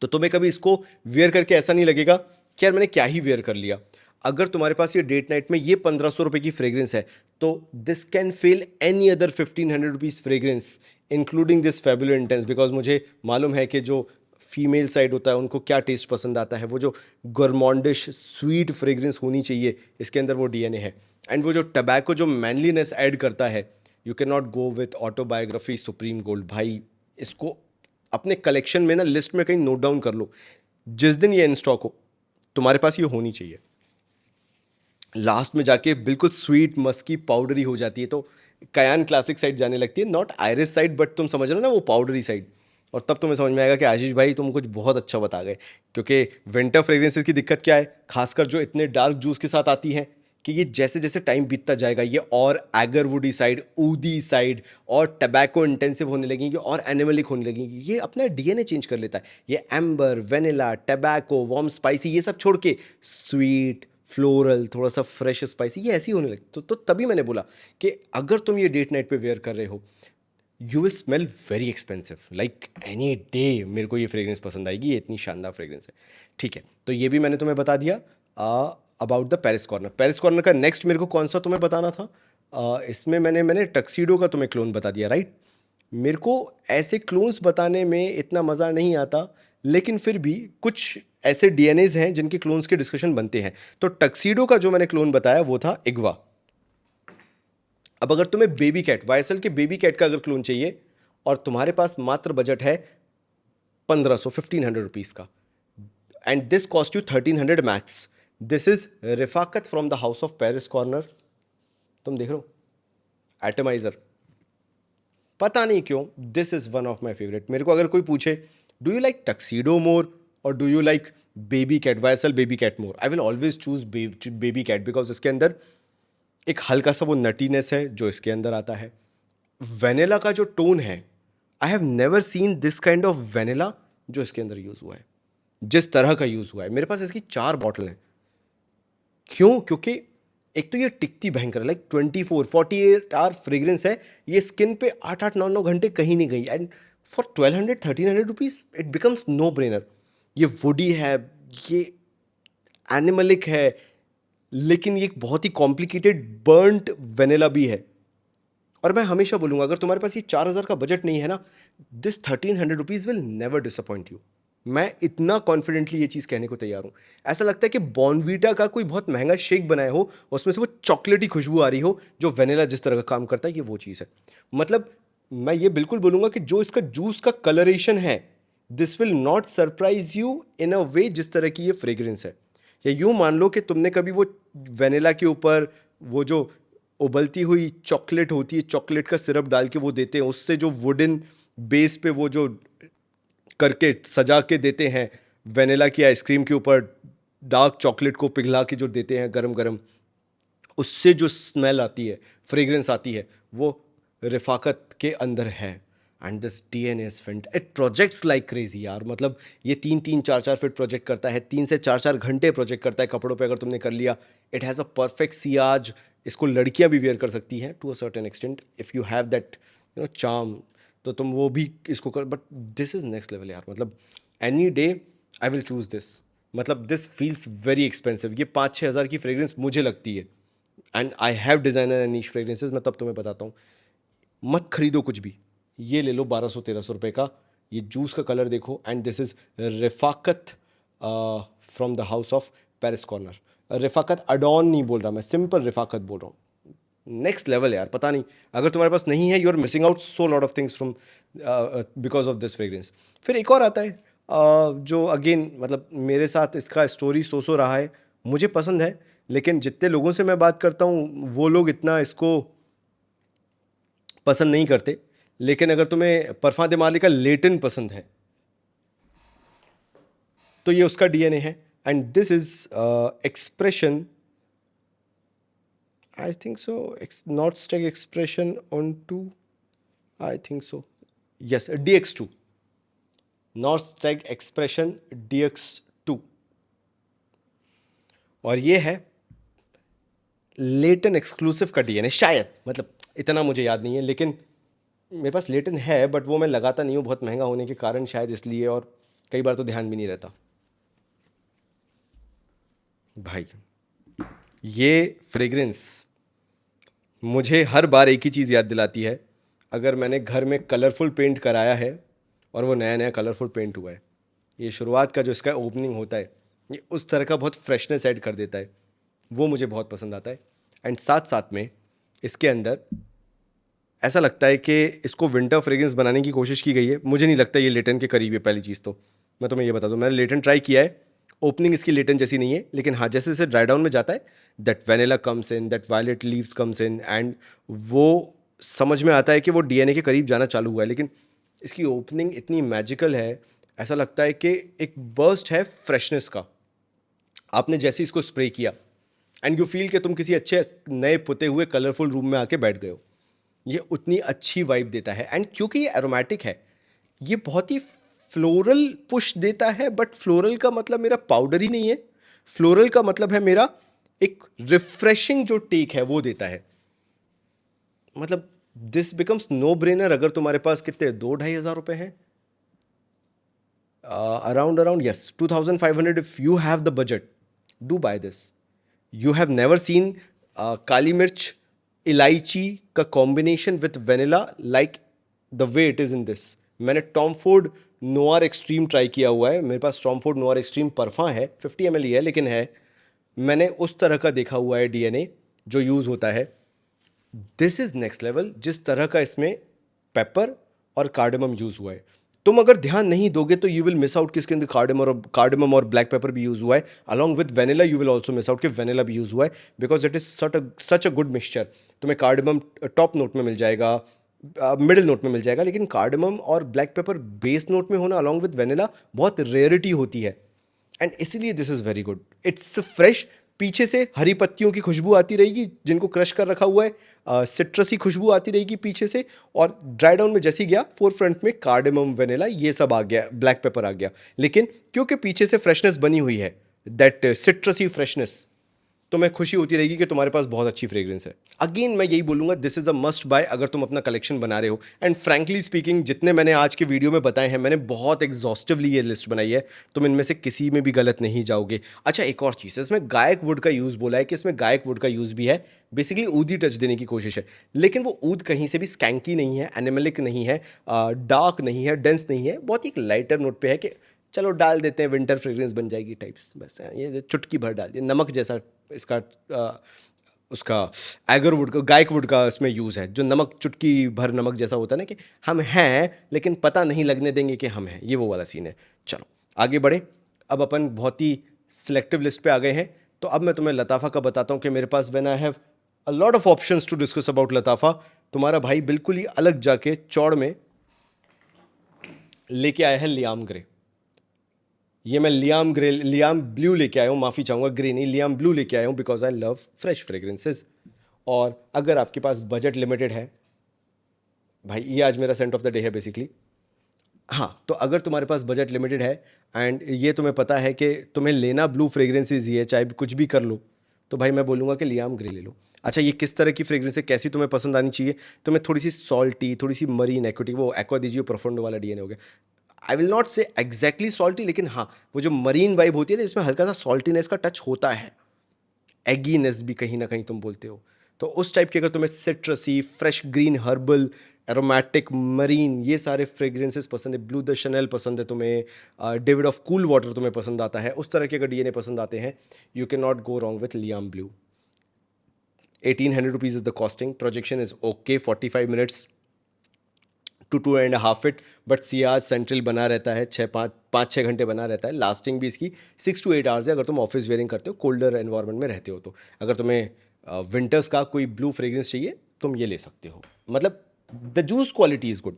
तो तुम्हें कभी इसको वेयर करके ऐसा नहीं लगेगा कि यार मैंने क्या ही वेयर कर लिया। अगर तुम्हारे पास ये डेट नाइट में ये 1500 रुपये की फ्रेग्रेंस है तो this can fail any other 1500 rupees fragrance including this Fabulo intense, because मुझे मालूम है कि जो फीमेल साइड होता है उनको क्या टेस्ट पसंद आता है, वो जो गोरमॉन्डिश स्वीट फ्रेग्रेंस होनी चाहिए, इसके अंदर वो डीएनए है। एंड वो जो टबैको जो मैनलीनेस ऐड करता है, you can not go with autobiography supreme gold. भाई इसको अपने कलेक्शन में ना लिस्ट में कहीं नोट डाउन कर लो, जिस दिन ये इन स्टॉक हो तुम्हारे पास ये होनी चाहिए। लास्ट में जाके बिल्कुल स्वीट मस्की पाउडरी हो जाती है तो कयान क्लासिक साइड जाने लगती है, नॉट आयरिस साइड, बट तुम समझ रहे हो ना वो पाउडरी साइड। और तब तुम्हें समझ में आएगा कि आशीष भाई तुम कुछ बहुत अच्छा बता गए। क्योंकि विंटर फ्रेग्रेंसेस की दिक्कत क्या है, खासकर जो इतने डार्क जूस के साथ आती हैं, कि ये जैसे जैसे टाइम बीतता जाएगा ये और एगरवुडी साइड, ऊदी साइड और टबैको इंटेंसिव होने लगेंगी और एनिमलिक होने लगेंगी। ये अपना डीएनए चेंज कर लेता है। ये amber, vanilla, tobacco, warm spicy ये सब छोड़ के स्वीट, फ्लोरल, थोड़ा सा फ्रेश स्पाइसी, ये ऐसी होने लगती। तो तभी मैंने बोला कि अगर तुम ये डेट नाइट पे वेयर कर रहे हो you will smell very expensive like any day. मेरे को ये फ्रेग्रेंस पसंद आएगी, ये इतनी शानदार फ्रेग्रेंस है। ठीक है, तो ये भी मैंने तुम्हें बता दिया about the Paris corner. Paris corner का नेक्स्ट मेरे को कौन सा तुम्हें बताना था, इसमें मैंने टक्सीडो का तुम्हें क्लोन बता दिया, राइट। मेरे को ऐसे क्लोन्स बताने में इतना मज़ा नहीं आता, लेकिन फिर भी कुछ ऐसे डीएनएज हैं जिनके क्लोन्स के डिस्कशन बनते हैं। तो टक्सीडो का जो मैंने क्लोन बताया वो था इग्वा। अब अगर तुम्हें बेबी कैट, वाईएसएल के बेबी कैट का अगर क्लोन चाहिए और तुम्हारे पास मात्र बजट है 1500 का, and this cost you 1300 max, this is Rifaqat from the house of Paris Corner. तुम देख रहे हो एटमाइजर, पता नहीं क्यों this is one of my favourite. मेरे को अगर कोई पूछे do you like Tuxedo more और do you like Baby Cat, YSL Baby Cat more, I will always choose Baby Cat, because इसके अंदर एक हल्का सा वो नटीनेस है जो इसके अंदर आता है। वेनिला का जो टोन है, I have never seen this kind of vanilla जो इसके अंदर यूज़ हुआ है, जिस तरह का यूज़ हुआ है। मेरे पास इसकी 4 बॉटल हैं। क्यों? क्योंकि एक तो ये टिकती भयंकर, लाइक 24-48 आवर फ्रेग्रेंस है, ये स्किन पे 8-8-9-9 घंटे कहीं नहीं गई, and for 1200-1300 rupees it becomes no brainer. ये वुडी है, ये एनिमलिक है, लेकिन ये एक बहुत ही कॉम्प्लिकेटेड बर्न्ट वेनिला भी है। और मैं हमेशा बोलूँगा अगर तुम्हारे पास ये 4000 का बजट नहीं है ना, this 1300 rupees will never disappoint you. मैं इतना कॉन्फिडेंटली ये चीज़ कहने को तैयार हूँ। ऐसा लगता है कि बॉर्नवीटा का कोई बहुत महंगा शेक बनाया हो, उसमें से वो चॉकलेटी खुशबू आ रही हो, जो वेनिला जिस तरह का काम करता है ये वो चीज़ है। मतलब मैं ये बिल्कुल बोलूँगा कि जो इसका जूस का कलरेशन है, this will not surprise you in a way जिस तरह की ये फ्रेग्रेंस है। या यूँ मान लो कि तुमने कभी वो वेनिला के ऊपर वो जो उबलती हुई चॉकलेट होती है, चॉकलेट का सिरप डाल के वो देते हैं, उससे जो वुडन बेस पे वो जो करके सजा के देते हैं वेनिला की आइसक्रीम के ऊपर, डार्क चॉकलेट को पिघला के जो देते हैं गरम गरम, उससे जो स्मेल आती है, फ्रेग्रेंस आती है, वो रिफाकत के अंदर है। एंड दिस डीएनए इज फेंट, इट प्रोजेक्ट्स लाइक क्रेजी यार। मतलब ये 3-3, 4-4 फीट प्रोजेक्ट करता है, 3 से 4-4 घंटे प्रोजेक्ट करता है कपड़ों पे अगर तुमने कर लिया। इट हैज़ अ परफेक्ट सियाज, इसको लड़कियां भी वेयर कर सकती हैं to a certain extent if you have that charm, तो तुम वो भी इसको कर। But this is next level यार, मतलब any day I will choose this. मतलब दिस फील्स वेरी एक्सपेंसिव। ये 5-6 हज़ार की फ्रेग्रेंस मुझे लगती है, and I have designer and niche fragrances. मैं तब तुम्हें बताता हूँ, मत खरीदो कुछ भी, ये ले लो 1200-1300 रुपये का। ये जूस का कलर देखो, and this is Rifaqat from the house of Paris Corner. Rifaqat अडॉन नहीं बोल रहा मैं, सिंपल रिफाकत बोल रहा हूँ। नेक्स्ट लेवल है यार। पता नहीं, अगर तुम्हारे पास नहीं है, you are missing out so lot of things from because of this fragrance. फिर एक और आता है जो अगेन मतलब मेरे साथ इसका स्टोरी सो रहा है, मुझे पसंद है, लेकिन जितने लोगों से मैं बात करता हूँ वो लोग इतना इसको पसंद नहीं करते। लेकिन अगर तुम्हें परफा दे माली का लेटिन पसंद है तो ये उसका डीएनए है, and this is expression, I think so, not stake expression on to, I think so, yes, DX2, not stake expression DX2। और ये है लेटन एक्सक्लूसिव का डीएनए शायद, मतलब इतना मुझे याद नहीं है, लेकिन मेरे पास लेटन है, बट वो मैं लगाता नहीं हूँ बहुत महंगा होने के कारण शायद, इसलिए, और कई बार तो ध्यान भी नहीं रहता। भाई ये फ्रेग्रेंस मुझे हर बार एक ही चीज़ याद दिलाती है, अगर मैंने घर में कलरफुल पेंट कराया है और वो नया नया कलरफुल पेंट हुआ है, ये शुरुआत का जो इसका ओपनिंग होता है, ये उस तरह का बहुत फ्रेशनेस ऐड कर देता है, वो मुझे बहुत पसंद आता है। एंड साथ साथ में इसके अंदर ऐसा लगता है कि इसको विंटर फ्रेग्रेंस बनाने की कोशिश की गई है। मुझे नहीं लगता ये लेटन के करीब है। पहली चीज़ तो मैं तुम्हें ये बता दूं, मैंने लेटन ट्राई किया है, ओपनिंग इसकी लेटन जैसी नहीं है, लेकिन हाँ जैसे जैसे ड्राई डाउन में जाता है, that vanilla comes in, that violet leaves comes in, and वो समझ में आता है कि वो डीएनए के करीब जाना चालू हुआ है। लेकिन इसकी ओपनिंग इतनी मैजिकल है, ऐसा लगता है कि एक बर्स्ट है फ्रेशनेस का, आपने जैसे इसको स्प्रे किया एंड यू फील कि तुम किसी अच्छे नए पुते हुए कलरफुल रूम में आके बैठ गए हो। ये उतनी अच्छी वाइब देता है, एंड क्योंकि ये एरोमेटिक है, ये बहुत ही फ्लोरल पुश देता है, बट फ्लोरल का मतलब मेरा पाउडर ही नहीं है, फ्लोरल का मतलब है मेरा एक रिफ्रेशिंग जो टेक है वो देता है। मतलब दिस बिकम्स नो ब्रेनर अगर तुम्हारे पास कितने 2-2,500 रुपए हैं, around yes 2,500, if you have the budget, do buy this. You have never seen काली मिर्च इलायची का combination with vanilla like the way it is in this. मैंने Tom Ford Noir Extreme try किया हुआ है, मेरे पास Tom Ford Noir Extreme parfum है, 50 ml ही है, लेकिन है, मैंने उस तरह का देखा हुआ है डीएनए जो यूज़ होता है। दिस इज़ नेक्स्ट लेवल, जिस तरह का इसमें पेपर और कार्डेमम यूज़ हुआ है, तुम अगर ध्यान नहीं दोगे तो यू विल मिस आउट किसके अंदर कार्डेमम और ब्लैक पेपर भी यूज़ हुआ है, along with vanilla you will also miss out कि वेनिला भी यूज़ हुआ है, because it is such a good mixture. तुम्हें कार्डेमम टॉप नोट में मिल जाएगा, मिडिल नोट में मिल जाएगा, लेकिन कार्डेमम और ब्लैक पेपर बेस नोट में होना अलॉन्ग विद वेनिला बहुत रेयरिटी होती है, एंड इसीलिए this is very good. It's fresh, पीछे से हरी पत्तियों की खुशबू आती रहेगी जिनको क्रश कर रखा हुआ है, सिट्रसी खुशबू आती रहेगी पीछे से, और ड्राई डाउन में जैसे ही गया फोर फ्रंट में कार्डेमम वेनिला ये सब आ गया, ब्लैक पेपर आ गया, लेकिन क्योंकि पीछे से फ्रेशनेस बनी हुई है, दैट सिट्रसी फ्रेशनेस, तो मैं खुशी होती रहेगी कि तुम्हारे पास बहुत अच्छी फ्रेग्रेंस है। अगेन मैं यही बोलूंगा, this is a must buy अगर तुम अपना कलेक्शन बना रहे हो। एंड फ्रैंकली स्पीकिंग, जितने मैंने आज के वीडियो में बताए हैं, मैंने बहुत एग्जॉस्टिवली ये लिस्ट बनाई है, तुम इनमें से किसी में भी गलत नहीं जाओगे। अच्छा, एक और चीज़ है, इसमें गायक वुड का यूज़ बोला है कि इसमें गायक वुड का यूज़ भी है, बेसिकली ऊदी टच देने की कोशिश है, लेकिन वो ऊद कहीं से भी स्कैंकी नहीं है, एनिमलिक नहीं है, डार्क नहीं है, डेंस नहीं है, बहुत ही लाइटर नोट पे है कि चलो डाल देते हैं, विंटर फ्रेग्रेंस बन जाएगी टाइप्स, बस ये चुटकी भर डाल दिया, नमक जैसा इसका उसका एगरवुड का, गायक वुड का इसमें यूज़ है, जो नमक चुटकी भर नमक जैसा होता है ना, कि हम हैं लेकिन पता नहीं लगने देंगे कि हम हैं, ये वो वाला सीन है। चलो आगे बढ़े, अब अपन बहुत ही सिलेक्टिव लिस्ट पे आ गए हैं, तो अब मैं तुम्हें लताफ़ा का बताता हूँ कि मेरे पास when I have a lot of options to discuss about Lattafa, तुम्हारा भाई बिल्कुल ही अलग जाके चौड़ में लेके आया है लियाम ग्रे। ये मैं लियाम ब्लू लेके आया हूँ, माफ़ी चाहूँगा, ग्रे नहीं, लियाम ब्लू लेके आया हूँ, because I love fresh fragrances. और अगर आपके पास बजट लिमिटेड है, भाई ये आज मेरा सेंट ऑफ द डे है बेसिकली, हाँ, तो अगर तुम्हारे पास बजट लिमिटेड है एंड ये तुम्हें पता है कि तुम्हें लेना ब्लू फ्रेग्रेंसेज ही है, चाहे कुछ भी कर लो, तो भाई मैं बोलूँगा कि लियाम ग्रे ले लो। अच्छा, ये किस तरह की फ्रेग्रेंस है, कैसी तुम्हें पसंद आनी चाहिए? तुम्हें थोड़ी सी सॉल्टी, थोड़ी सी मरीन एक्विटी, वो एक्वा दीजिए प्रोफोंडो वाला डीएनए हो गया, आई विल नॉट से एग्जैक्टली सॉल्टी, लेकिन हाँ वो जो मरीन वाइब होती है ना, इसमें हल्का सा सॉल्टीनेस का टच होता है, एगीनेस भी कहीं ना कहीं तुम बोलते हो, तो उस टाइप की अगर तुम्हें सिट्रसी, fresh green, herbal, aromatic, marine, ये सारे फ्रेग्रेंसेस पसंद है, ब्लू द शनेल पसंद है तुम्हें, डेविड ऑफ कूल वाटर तुम्हें पसंद आता है, उस तरह के अगर डीएनए पसंद आते हैं, you can not go wrong with Liam Blue. 1,800 rupees is the costing, projection is okay, 45 minutes to 2.5 feet, but सियाज सेंट्रल बना रहता है, 5-6 घंटे बना रहता है, लास्टिंग भी इसकी 6 to 8 आवर्स है अगर तुम ऑफिस वेयरिंग करते हो, कोल्डर एनवायरनमेंट में रहते हो तो। अगर तुम्हें विंटर्स का कोई ब्लू फ्रेग्रेंस चाहिए, तुम ये ले सकते हो, मतलब the juice quality is good.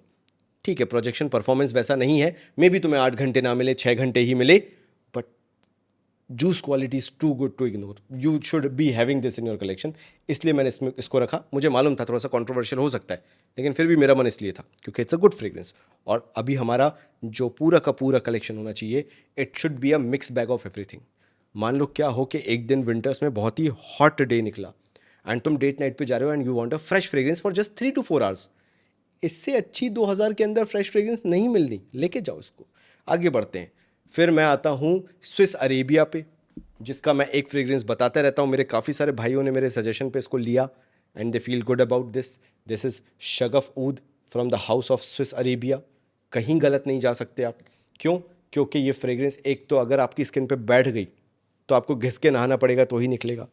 ठीक है, प्रोजेक्शन परफॉर्मेंस वैसा नहीं है, मे बी तुम्हें 8 घंटे ना मिले, 6 घंटे ही मिले, but juice quality is too good to ignore, you should be having this in your collection. इसलिए मैंने इसको रखा। मुझे मालूम था थोड़ा सा कॉन्ट्रोवर्शियल हो सकता है, लेकिन फिर भी मेरा मन इसलिए था क्योंकि इट्स अ गुड फ्रेग्रेंस। और अभी हमारा जो पूरा का पूरा कलेक्शन होना चाहिए, it should be a mix bag of everything. मान लो क्या हो कि एक दिन विंटर्स में बहुत ही हॉट डे निकला एंड तुम डेट नाइट पे जा रहे हो and you want a fresh fragrance for just 3 to 4 hours. इससे अच्छी 2000 के अंदर फ्रेश फ्रेग्रेंस नहीं मिलनी, लेके जाओ इसको। आगे बढ़ते हैं। फिर मैं आता हूँ स्विस अरेबिया पे, जिसका मैं एक फ्रेग्रेंस बताता रहता हूँ। मेरे काफ़ी सारे भाइयों ने मेरे सजेशन पे इसको लिया and they feel good about this. This is Shaghaf oud from the house of Swiss Arabian. कहीं गलत नहीं जा सकते आप। क्यों? क्योंकि ये फ्रेग्रेंस एक तो अगर आपकी स्किन पे बैठ गई तो आपको घिस के नहाना पड़ेगा तो ही निकलेगा।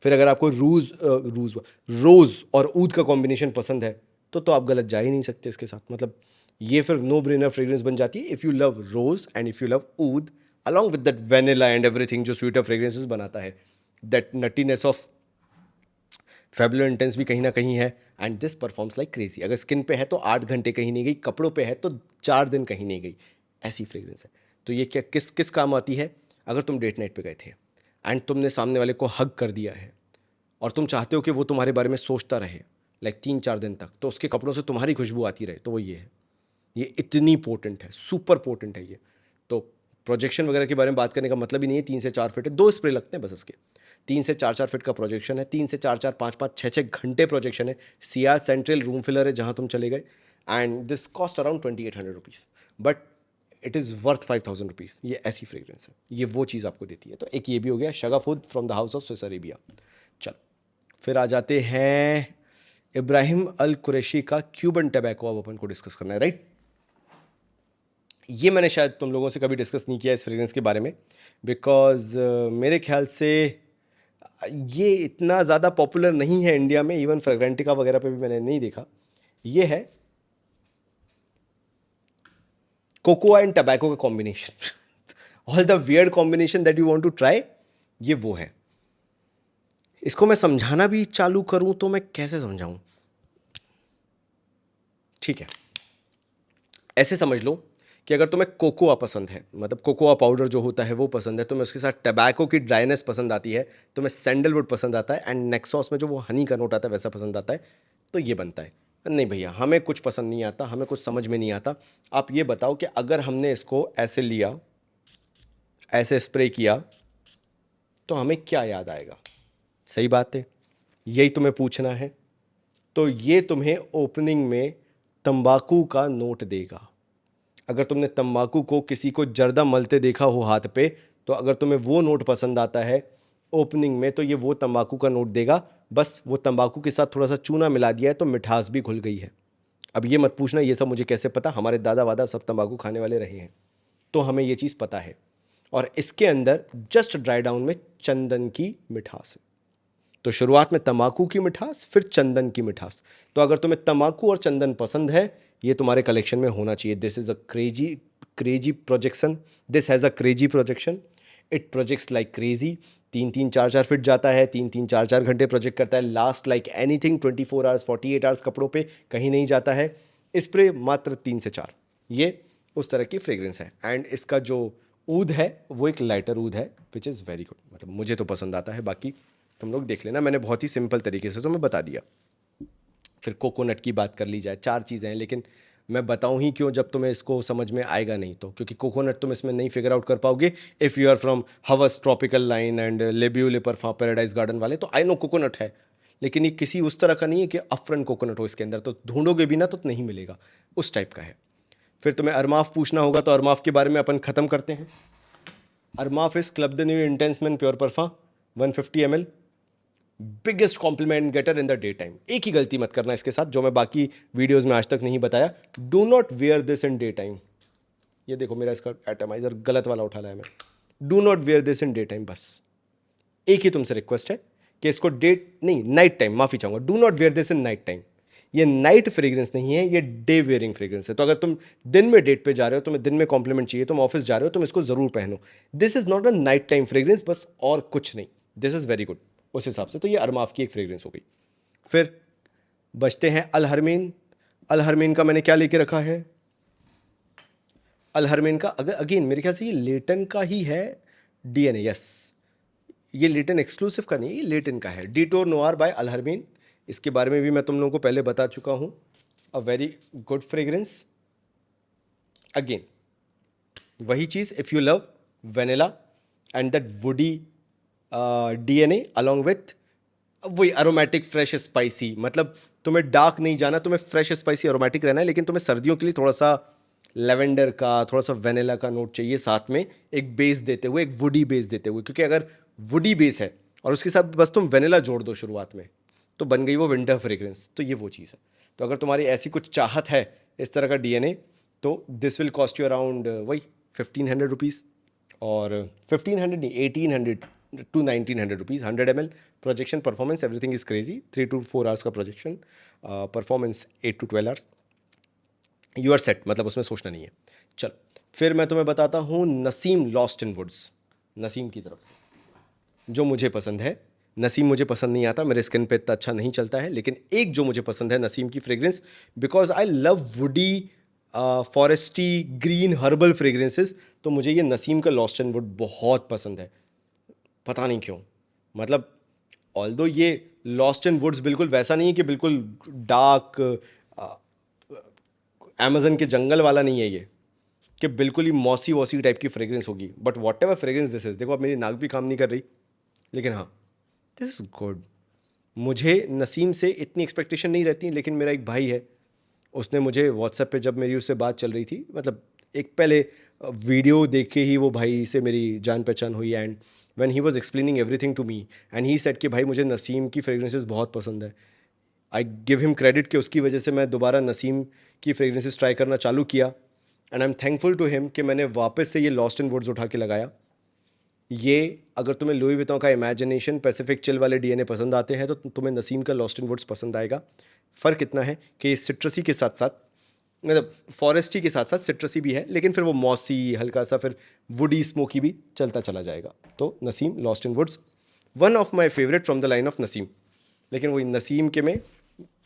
फिर अगर आपको रोज़ और ऊद का कॉम्बिनेशन पसंद है तो आप गलत जा ही नहीं सकते इसके साथ। मतलब ये फिर नो ब्रेनर फ्रेग्रेंस बन जाती है if you love rose and if you love oud along with that vanilla and everything जो स्वीटर फ्रेग्रेंसेस बनाता है। That nuttiness of Fabulo intense भी कहीं ना कहीं है and this performs like crazy. अगर स्किन पे है तो 8 घंटे कहीं नहीं गई, कपड़ों पे है तो 4 दिन कहीं नहीं गई, ऐसी फ्रेग्रेंस है। तो ये क्या किस किस काम आती है? अगर तुम डेट नाइट पे गए थे एंड तुमने सामने वाले को हग कर दिया है और तुम चाहते हो कि वो तुम्हारे बारे में सोचता रहे लाइक 3-4 दिन तक, तो उसके कपड़ों से तुम्हारी खुशबू आती रहे, तो वो ये है। ये इतनी पोटेंट है, सुपर पोटेंट है ये। तो प्रोजेक्शन वगैरह के बारे में बात करने का मतलब ही नहीं है। 3 से 4 फीट है, 2 स्प्रे लगते हैं बस इसके। 3 से 4 फीट का प्रोजेक्शन है, 3 से 4 5 6 घंटे प्रोजेक्शन है। सिया सेंट्रल रूम फिलर है जहाँ तुम चले गए and this cost around 2800 rupees, but it is worth 5000 rupees. ये ऐसी फ्रेग्रेंस है, ये वो चीज़ आपको देती है। तो एक ये भी हो गया शगाफुद from the house of Swiss Arabia. चलो फिर आ जाते हैं इब्राहिम अल कुरैशी का क्यूबन टबैको। अब अपन को डिस्कस करना है, राइट? ये मैंने शायद तुम लोगों से कभी डिस्कस नहीं किया इस फ्रेग्रेंस के बारे में, बिकॉज मेरे ख्याल से ये इतना ज़्यादा पॉपुलर नहीं है इंडिया में। इवन फ्रेग्रेंटिका वगैरह पे भी मैंने नहीं देखा। ये है कोकोआ एंड टबैको का combination. All the weird combination that you want to try, ये वो है। इसको मैं समझाना भी चालू करूं तो मैं कैसे समझाऊं? ठीक है, ऐसे समझ लो कि अगर तुम्हें कोकोआ पसंद है, मतलब कोकोआ पाउडर जो होता है वो पसंद है, तुम्हें उसके साथ टबैको की ड्राइनेस पसंद आती है, तुम्हें सैंडलवुड पसंद आता है एंड नेक्सॉस में जो वो हनी का नोट आता है वैसा पसंद आता है, तो ये बनता है। नहीं भैया, हमें कुछ पसंद नहीं आता, हमें कुछ समझ में नहीं आता। आप ये बताओ कि अगर हमने इसको ऐसे लिया, ऐसे स्प्रे किया, तो हमें क्या याद आएगा? सही बात है, यही तुम्हें पूछना है। तो ये तुम्हें ओपनिंग में तंबाकू का नोट देगा। अगर तुमने तंबाकू को किसी को जर्दा मलते देखा हो हाथ पे, तो अगर तुम्हें वो नोट पसंद आता है ओपनिंग में, तो ये वो तंबाकू का नोट देगा। बस वो तंबाकू के साथ थोड़ा सा चूना मिला दिया है तो मिठास भी घुल गई है। अब ये मत पूछना ये सब मुझे कैसे पता, हमारे दादा वादा सब तंबाकू खाने वाले रहे हैं, तो हमें ये चीज़ पता है। और इसके अंदर जस्ट ड्राई डाउन में चंदन की मिठास है। तो शुरुआत में तंबाकू की मिठास, फिर चंदन की मिठास। तो अगर तुम्हें तंबाकू और चंदन पसंद है, ये तुम्हारे कलेक्शन में होना चाहिए। This is a crazy projection. This has a crazy projection. It projects like crazy. 3-3 4-4 feet जाता है, 3-3 4-4 घंटे प्रोजेक्ट करता है। Last like anything 24 hours 48 hours कपड़ों पे कहीं नहीं जाता है। स्प्रे मात्र 3 से 4। ये उस तरह की फ्रेग्रेंस है एंड इसका जो ऊद है वो एक लाइटर ऊद है विच इज़ वेरी गुड। मतलब मुझे तो पसंद आता है, बाकी तुम लोग देख लेना। मैंने बहुत ही सिंपल तरीके से तुम्हें बता दिया। फिर कोकोनट की बात कर ली जाए, 4 चीज़ें हैं, लेकिन मैं बताऊं ही क्यों जब तुम्हें इसको समझ में आएगा नहीं तो। क्योंकि कोकोनट तुम इसमें नहीं फिगर आउट कर पाओगे इफ़ यू आर फ्रॉम हवस ट्रॉपिकल लाइन एंड लेब्यूले पर पैराडाइज गार्डन वाले। तो आई नो कोकोनट है, लेकिन ये किसी उस तरह का नहीं है कि अफरन कोकोनट हो इसके अंदर, तो ढूंढोगे भी ना तो नहीं मिलेगा, उस टाइप का है। फिर तुम्हें अरमाफ पूछना होगा, तो अरमाफ के बारे में अपन ख़त्म करते हैं। अरमाफ इस Club de Nuit Intense Man pure parfum 150 ml, biggest compliment getter in the day time. एक ही गलती मत करना इसके साथ जो मैं बाकी वीडियोस में आज तक नहीं बताया, do not wear this in day time. ये देखो मेरा इसका एटमाइजर गलत वाला उठा लाया मैं। Do not wear this in day time, बस एक ही तुमसे रिक्वेस्ट है कि इसको नाइट टाइम, माफी चाहूंगा, do not wear this in night time. ये नाइट फ्रेग्रेंस नहीं है, ये डे वेयरिंग फ्रेग्रेंस है। तो अगर तुम दिन में डेट पे जा रहे हो, तुम्हें दिन में कॉम्प्लीमेंट चाहिए, तुम ऑफिस जा रहे हो, तुम इसको जरूर पहनो। This is not a night time fragrance, बस और कुछ नहीं। दिस इज वेरी गुड उस हिसाब से। तो ये अरमाफ की एक फ्रेग्रेंस हो गई। फिर बचते हैं अल हरमीन। अल हरमीन का मैंने क्या लेके रखा है? अल हरमीन का अगर अगेन मेरे ख्याल से ये लेटन का ही है, डीएनए, यस। ये लेटन एक्सक्लूसिव का नहीं है, ये लेटन का है, डिटोर नोआर बाय अल्हरमीन। इसके बारे में भी मैं तुम लोगों को पहले बता चुका हूँ। A very good fragrance. Again वही चीज़, if you love vanilla and that woody DNA along with वही अरोमेटिक फ्रेश स्पाइसी, मतलब तुम्हें डार्क नहीं जाना, तुम्हें फ्रेश स्पाइसी अरोमेटिक रहना है, लेकिन तुम्हें सर्दियों के लिए थोड़ा सा लेवेंडर का, थोड़ा सा वेनिला का नोट चाहिए साथ में, एक बेस देते हुए, एक वुडी बेस देते हुए। क्योंकि अगर वुडी बेस है और उसके साथ बस तुम वेनिला जोड़ दो शुरुआत में, तो बन गई वो विंटर फ्रेग्रेंस। तो ये वो चीज़ है। तो अगर तुम्हारी ऐसी कुछ चाहत है इस तरह का डीएनए, तो this will cost you around वही 1500 रुपीज़, और 1500 नहीं, 1800 to 1900 rupees. 100 ml projection, performance everything is crazy. 3 to 4 hours का projection, performance 8 to 12 hours. You are set, मतलब उसमें सोचना नहीं है। चलो फिर मैं तुम्हें बताता हूँ Naseem lost in woods, Naseem की तरफ से, जो मुझे पसंद है। नसीम मुझे पसंद नहीं आता, मेरे स्किन पे इतना अच्छा नहीं चलता है, लेकिन एक जो मुझे पसंद है नसीम की fragrance, because I love woody forestry green herbal fragrances, तो मुझे ये नसीम का लॉस्ट इन वुड बहुत पसंद है। पता नहीं क्यों, मतलब ऑल्दो ये लॉस्ट इन वुड्स बिल्कुल वैसा नहीं है कि बिल्कुल डार्क अमेजन के जंगल वाला नहीं है ये, कि बिल्कुल ही मौसी वॉसी टाइप की फ्रेग्रेंस होगी। But what ever fragrance this is, देखो अब मेरी नाक भी काम नहीं कर रही, लेकिन हाँ दिस इज गुड। मुझे नसीम से इतनी एक्सपेक्टेशन नहीं रहती, लेकिन मेरा एक भाई है, उसने मुझे व्हाट्सएप पे, जब मेरी उससे बात चल रही थी, मतलब एक पहले वीडियो देख के ही वो भाई से मेरी जान पहचान हुई, and when he was explaining everything to me and he said कि भाई मुझे नसीम की फ्रेग्रेंसेस बहुत पसंद है। आई गिव हिम क्रेडिट कि उसकी वजह से मैं दोबारा नसीम की फ्रेग्रेंसेस ट्राई करना चालू किया, and I am thankful to him कि मैंने वापस से ये लॉस्ट इन वुड्स उठा के लगाया। ये अगर तुम्हें लुई विटॉन का इमेजिनेशन पैसिफिक चिल वाले डीएनए पसंद आते हैं, तो तुम्हें नसीम का लॉस्ट इन वुड्स पसंद आएगा। फ़र्क इतना है कि ये सिट्रसी के साथ साथ, मतलब फॉरेस्टी के साथ साथ सिट्रसी भी है, लेकिन फिर वो मॉसी हल्का सा फिर वुडी स्मोकी भी चलता चला जाएगा। तो Naseem lost in woods, one of my favorite from the line of Naseem. लेकिन वही नसीम के में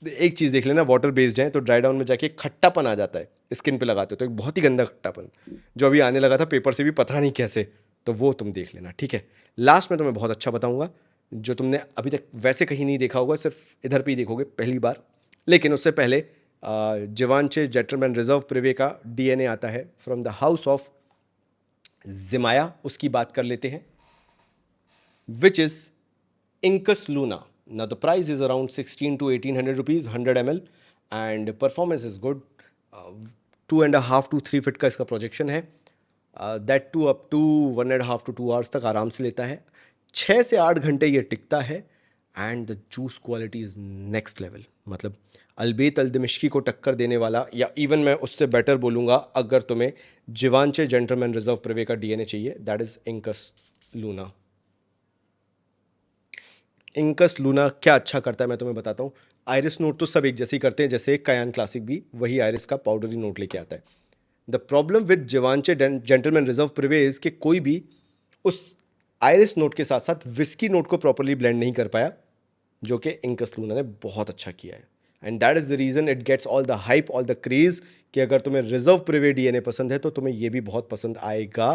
एक चीज़ देख लेना, वाटर बेस्ड है, तो ड्राई डाउन में जाके खट्टापन आ जाता है, स्किन पे लगाते हो तो एक बहुत ही गंदा खट्टापन, जो अभी आने लगा था पेपर से भी पता नहीं कैसे, तो वो तुम देख लेना, ठीक है। लास्ट में तुम्हें बहुत अच्छा बताऊंगा, जो तुमने अभी तक वैसे कहीं नहीं देखा होगा, सिर्फ इधर पे ही देखोगे पहली बार। लेकिन उससे पहले जिवांचे जेंटलमैन रिजर्व प्रिवे का डीएनए आता है फ्रॉम द हाउस ऑफ जिमाया, उसकी बात कर लेते हैं, which is Incus Luna. Now the price is around 16 to 1800 rupees, 100 ml, and performance is good. 2.5 to 3 feet का इसका प्रोजेक्शन है, that to up to 1.5 to 2 hours तक आराम से लेता है, 6 से 8 घंटे ये टिकता है, and the juice quality is next level. मतलब अलबेत अलदमिश्की को टक्कर देने वाला, या इवन मैं उससे बेटर बोलूँगा, अगर तुम्हें जिवांचे जेंटलमैन रिजर्व प्रिवे का डीएनए चाहिए, that is incus Luna. Incus Luna क्या अच्छा करता है मैं तुम्हें बताता हूँ। आयरिस नोट तो सब एक जैसे ही करते हैं, जैसे कयान क्लासिक भी वही आयरिस का पाउडरी नोट लेके आता है। The problem with Givenchy Gentleman Reserve Privee कि कोई भी उस आयरिस नोट के साथ साथ विस्की नोट को प्रॉपरली ब्लेंड नहीं कर पाया, जो कि इंकस लूना ने बहुत अच्छा किया है, and that is the reason it gets all the hype, all the craze, कि अगर तुम्हें रिजर्व प्रिवे डीएनए पसंद है तो तुम्हें ये भी बहुत पसंद आएगा।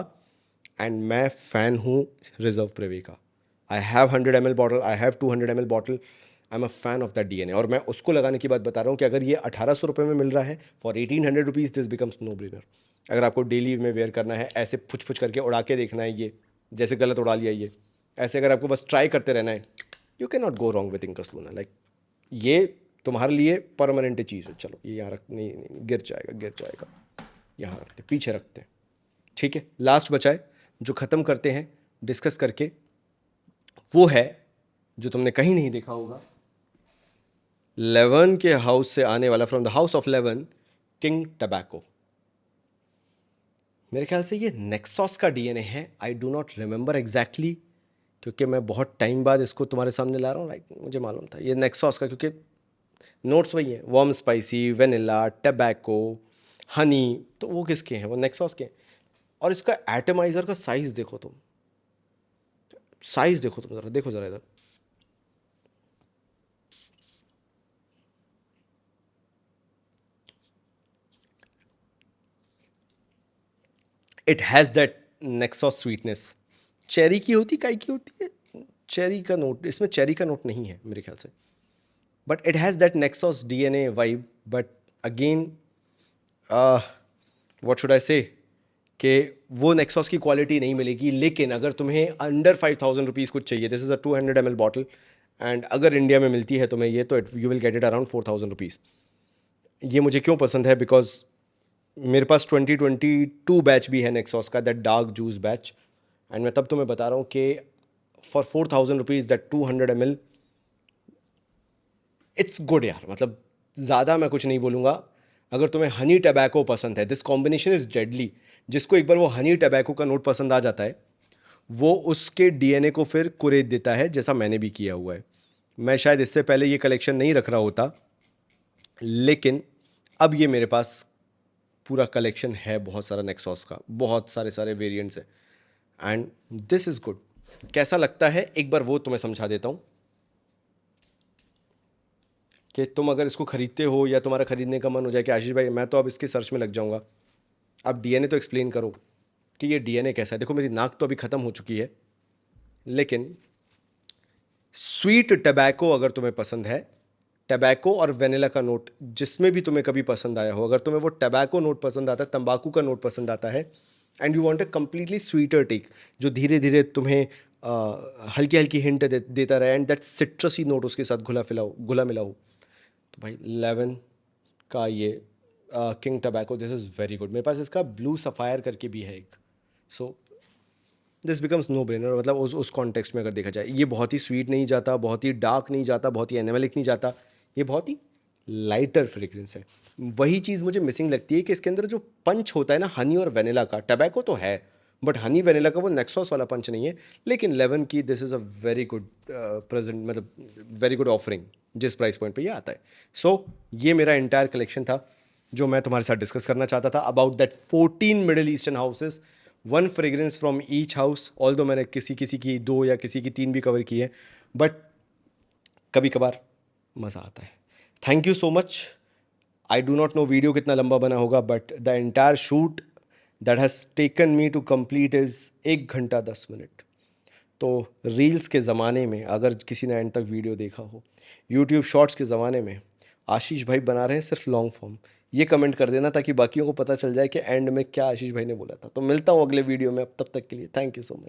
एंड मैं फ़ैन हूँ रिजर्व प्रिवे का। I have 100 ml bottle, I have 200 ml bottle, I am a fan of that DNA. और मैं उसको लगाने की बात बता रहा हूँ कि अगर ये 1800 रुपये में मिल रहा है for 1800 rupees, this becomes no brainer. अगर आपको डेली में वेयर करना है, ऐसे फुच फुच करके उड़ा के देखना है, ये जैसे गलत उड़ा लिया ये, ऐसे अगर आपको बस ट्राई करते रहना है, you can not go wrong with incus Luna. Like ये तुम्हारे लिए परमानेंट चीज़ है। चलो ये यहाँ रख, नहीं गिर जाएगा, गिर जाएगा, यहाँ रखते, पीछे रखते हैं, ठीक है। लास्ट बचा है जो ख़त्म करते हैं डिस्कस करके, वो है जो तुमने कहीं नहीं देखा होगा, लेवन के हाउस से आने वाला, from the house of Levan, king tobacco. मेरे ख्याल से ये नेक्सॉस का डीएनए है, I do not remember exactly, क्योंकि मैं बहुत टाइम बाद इसको तुम्हारे सामने ला रहा हूँ। लाइक मुझे मालूम था ये नेक्सॉस का, क्योंकि नोट्स वही हैं, warm spicy, vanilla, tobacco, Honey, तो वो किसके हैं, वो नेक्सॉस के हैं। और इसका एटमाइज़र का साइज़ देखो तुम, साइज़ देखो तुम ज़रा, देखो ज़रा इधर, it has that Naxos sweetness. Cherry की होती, काय की होती है, चेरी का नोट, इसमें चेरी का नोट नहीं है मेरे ख्याल से, but it has that Naxos DNA vibe, but again what should I say कि वो नेक्सॉस की क्वालिटी नहीं मिलेगी। लेकिन अगर तुम्हें अंडर 5,000 रुपीज़ कुछ चाहिए, this is a 200 ml bottle, and अगर इंडिया में मिलती है तुम्हें ये, तो you will get it around 4,000 rupees. ये मुझे क्यों पसंद है, बिकॉज मेरे पास 2022 बैच भी है नेक्सॉस का, that dark juice batch, and मैं तब तुम्हें बता रहा हूँ कि for 4,000 rupees that 200 ml, it's good यार। मतलब ज़्यादा मैं कुछ नहीं बोलूँगा। अगर तुम्हें हनी टबैको पसंद है, दिस कॉम्बिनेशन इज़ डेडली। जिसको एक बार वो हनी टबैको का नोट पसंद आ जाता है, वो उसके DNA को फिर कुरेद देता है, जैसा मैंने भी किया हुआ है। मैं शायद इससे पहले ये कलेक्शन नहीं रख रहा होता, लेकिन अब ये मेरे पास पूरा कलेक्शन है बहुत सारा नेक्सॉस का, बहुत सारे वेरिएंट्स है, एंड दिस इज़ गुड। कैसा लगता है एक बार वो तुम्हें समझा देता हूँ कि तुम अगर इसको खरीदते हो या तुम्हारा खरीदने का मन हो जाए कि आशीष भाई मैं तो अब इसके सर्च में लग जाऊंगा, अब DNA तो एक्सप्लेन करो कि ये DNA कैसा है। देखो मेरी नाक तो अभी ख़त्म हो चुकी है, लेकिन स्वीट टबैको अगर तुम्हें पसंद है, टबैको और वेनिला का नोट जिसमें भी तुम्हें कभी पसंद आया हो, अगर तुम्हें वो टबैको नोट पसंद आता है, तंबाकू का नोट पसंद आता है, and you want a completely sweeter take जो धीरे धीरे तुम्हें हल्की हल्की हिंट देता रहे, एंड दैट सिट्रसी नोट उसके साथ घुला मिला हो, तो भाई 11 का ये king tobacco, this is very good. मेरे पास इसका ब्लू सफ़ायर करके भी है एक, so this becomes no brainer. मतलब उस कॉन्टेक्स्ट में अगर देखा जाए, ये बहुत ही स्वीट नहीं जाता, बहुत ही डार्क नहीं जाता, बहुत ही एनिमलिक नहीं जाता, ये बहुत ही लाइटर फ्रेग्रेंस है। वही चीज़ मुझे मिसिंग लगती है कि इसके अंदर जो पंच होता है ना हनी और वेनिला का, टबैको तो है बट हनी वेनिला का वो नेक्सॉस वाला पंच नहीं है। लेकिन 11 की this is a very good present, मतलब वेरी गुड ऑफरिंग जिस प्राइस पॉइंट पे ये आता है। सो ये मेरा इंटायर कलेक्शन था जो मैं तुम्हारे साथ डिस्कस करना चाहता था about that 14 middle eastern houses, one fragrance from each house. All दो मैंने किसी किसी की 2 या किसी की 3 भी कवर की है, बट कभी कभार मज़ा आता है। Thank you so much. I do not know video कितना लंबा बना होगा, but the entire shoot that has taken me to complete is 1 घंटा 10 मिनट। तो रील्स के ज़माने में अगर किसी ने एंड तक वीडियो देखा हो, यूट्यूब शॉर्ट्स के ज़माने में आशीष भाई बना रहे हैं सिर्फ लॉन्ग फॉर्म, ये कमेंट कर देना ताकि बाकियों को पता चल जाए कि एंड में क्या आशीष भाई ने बोला था। तो मिलता हूँ अगले वीडियो में, अब तब तक के लिए थैंक यू सो मच।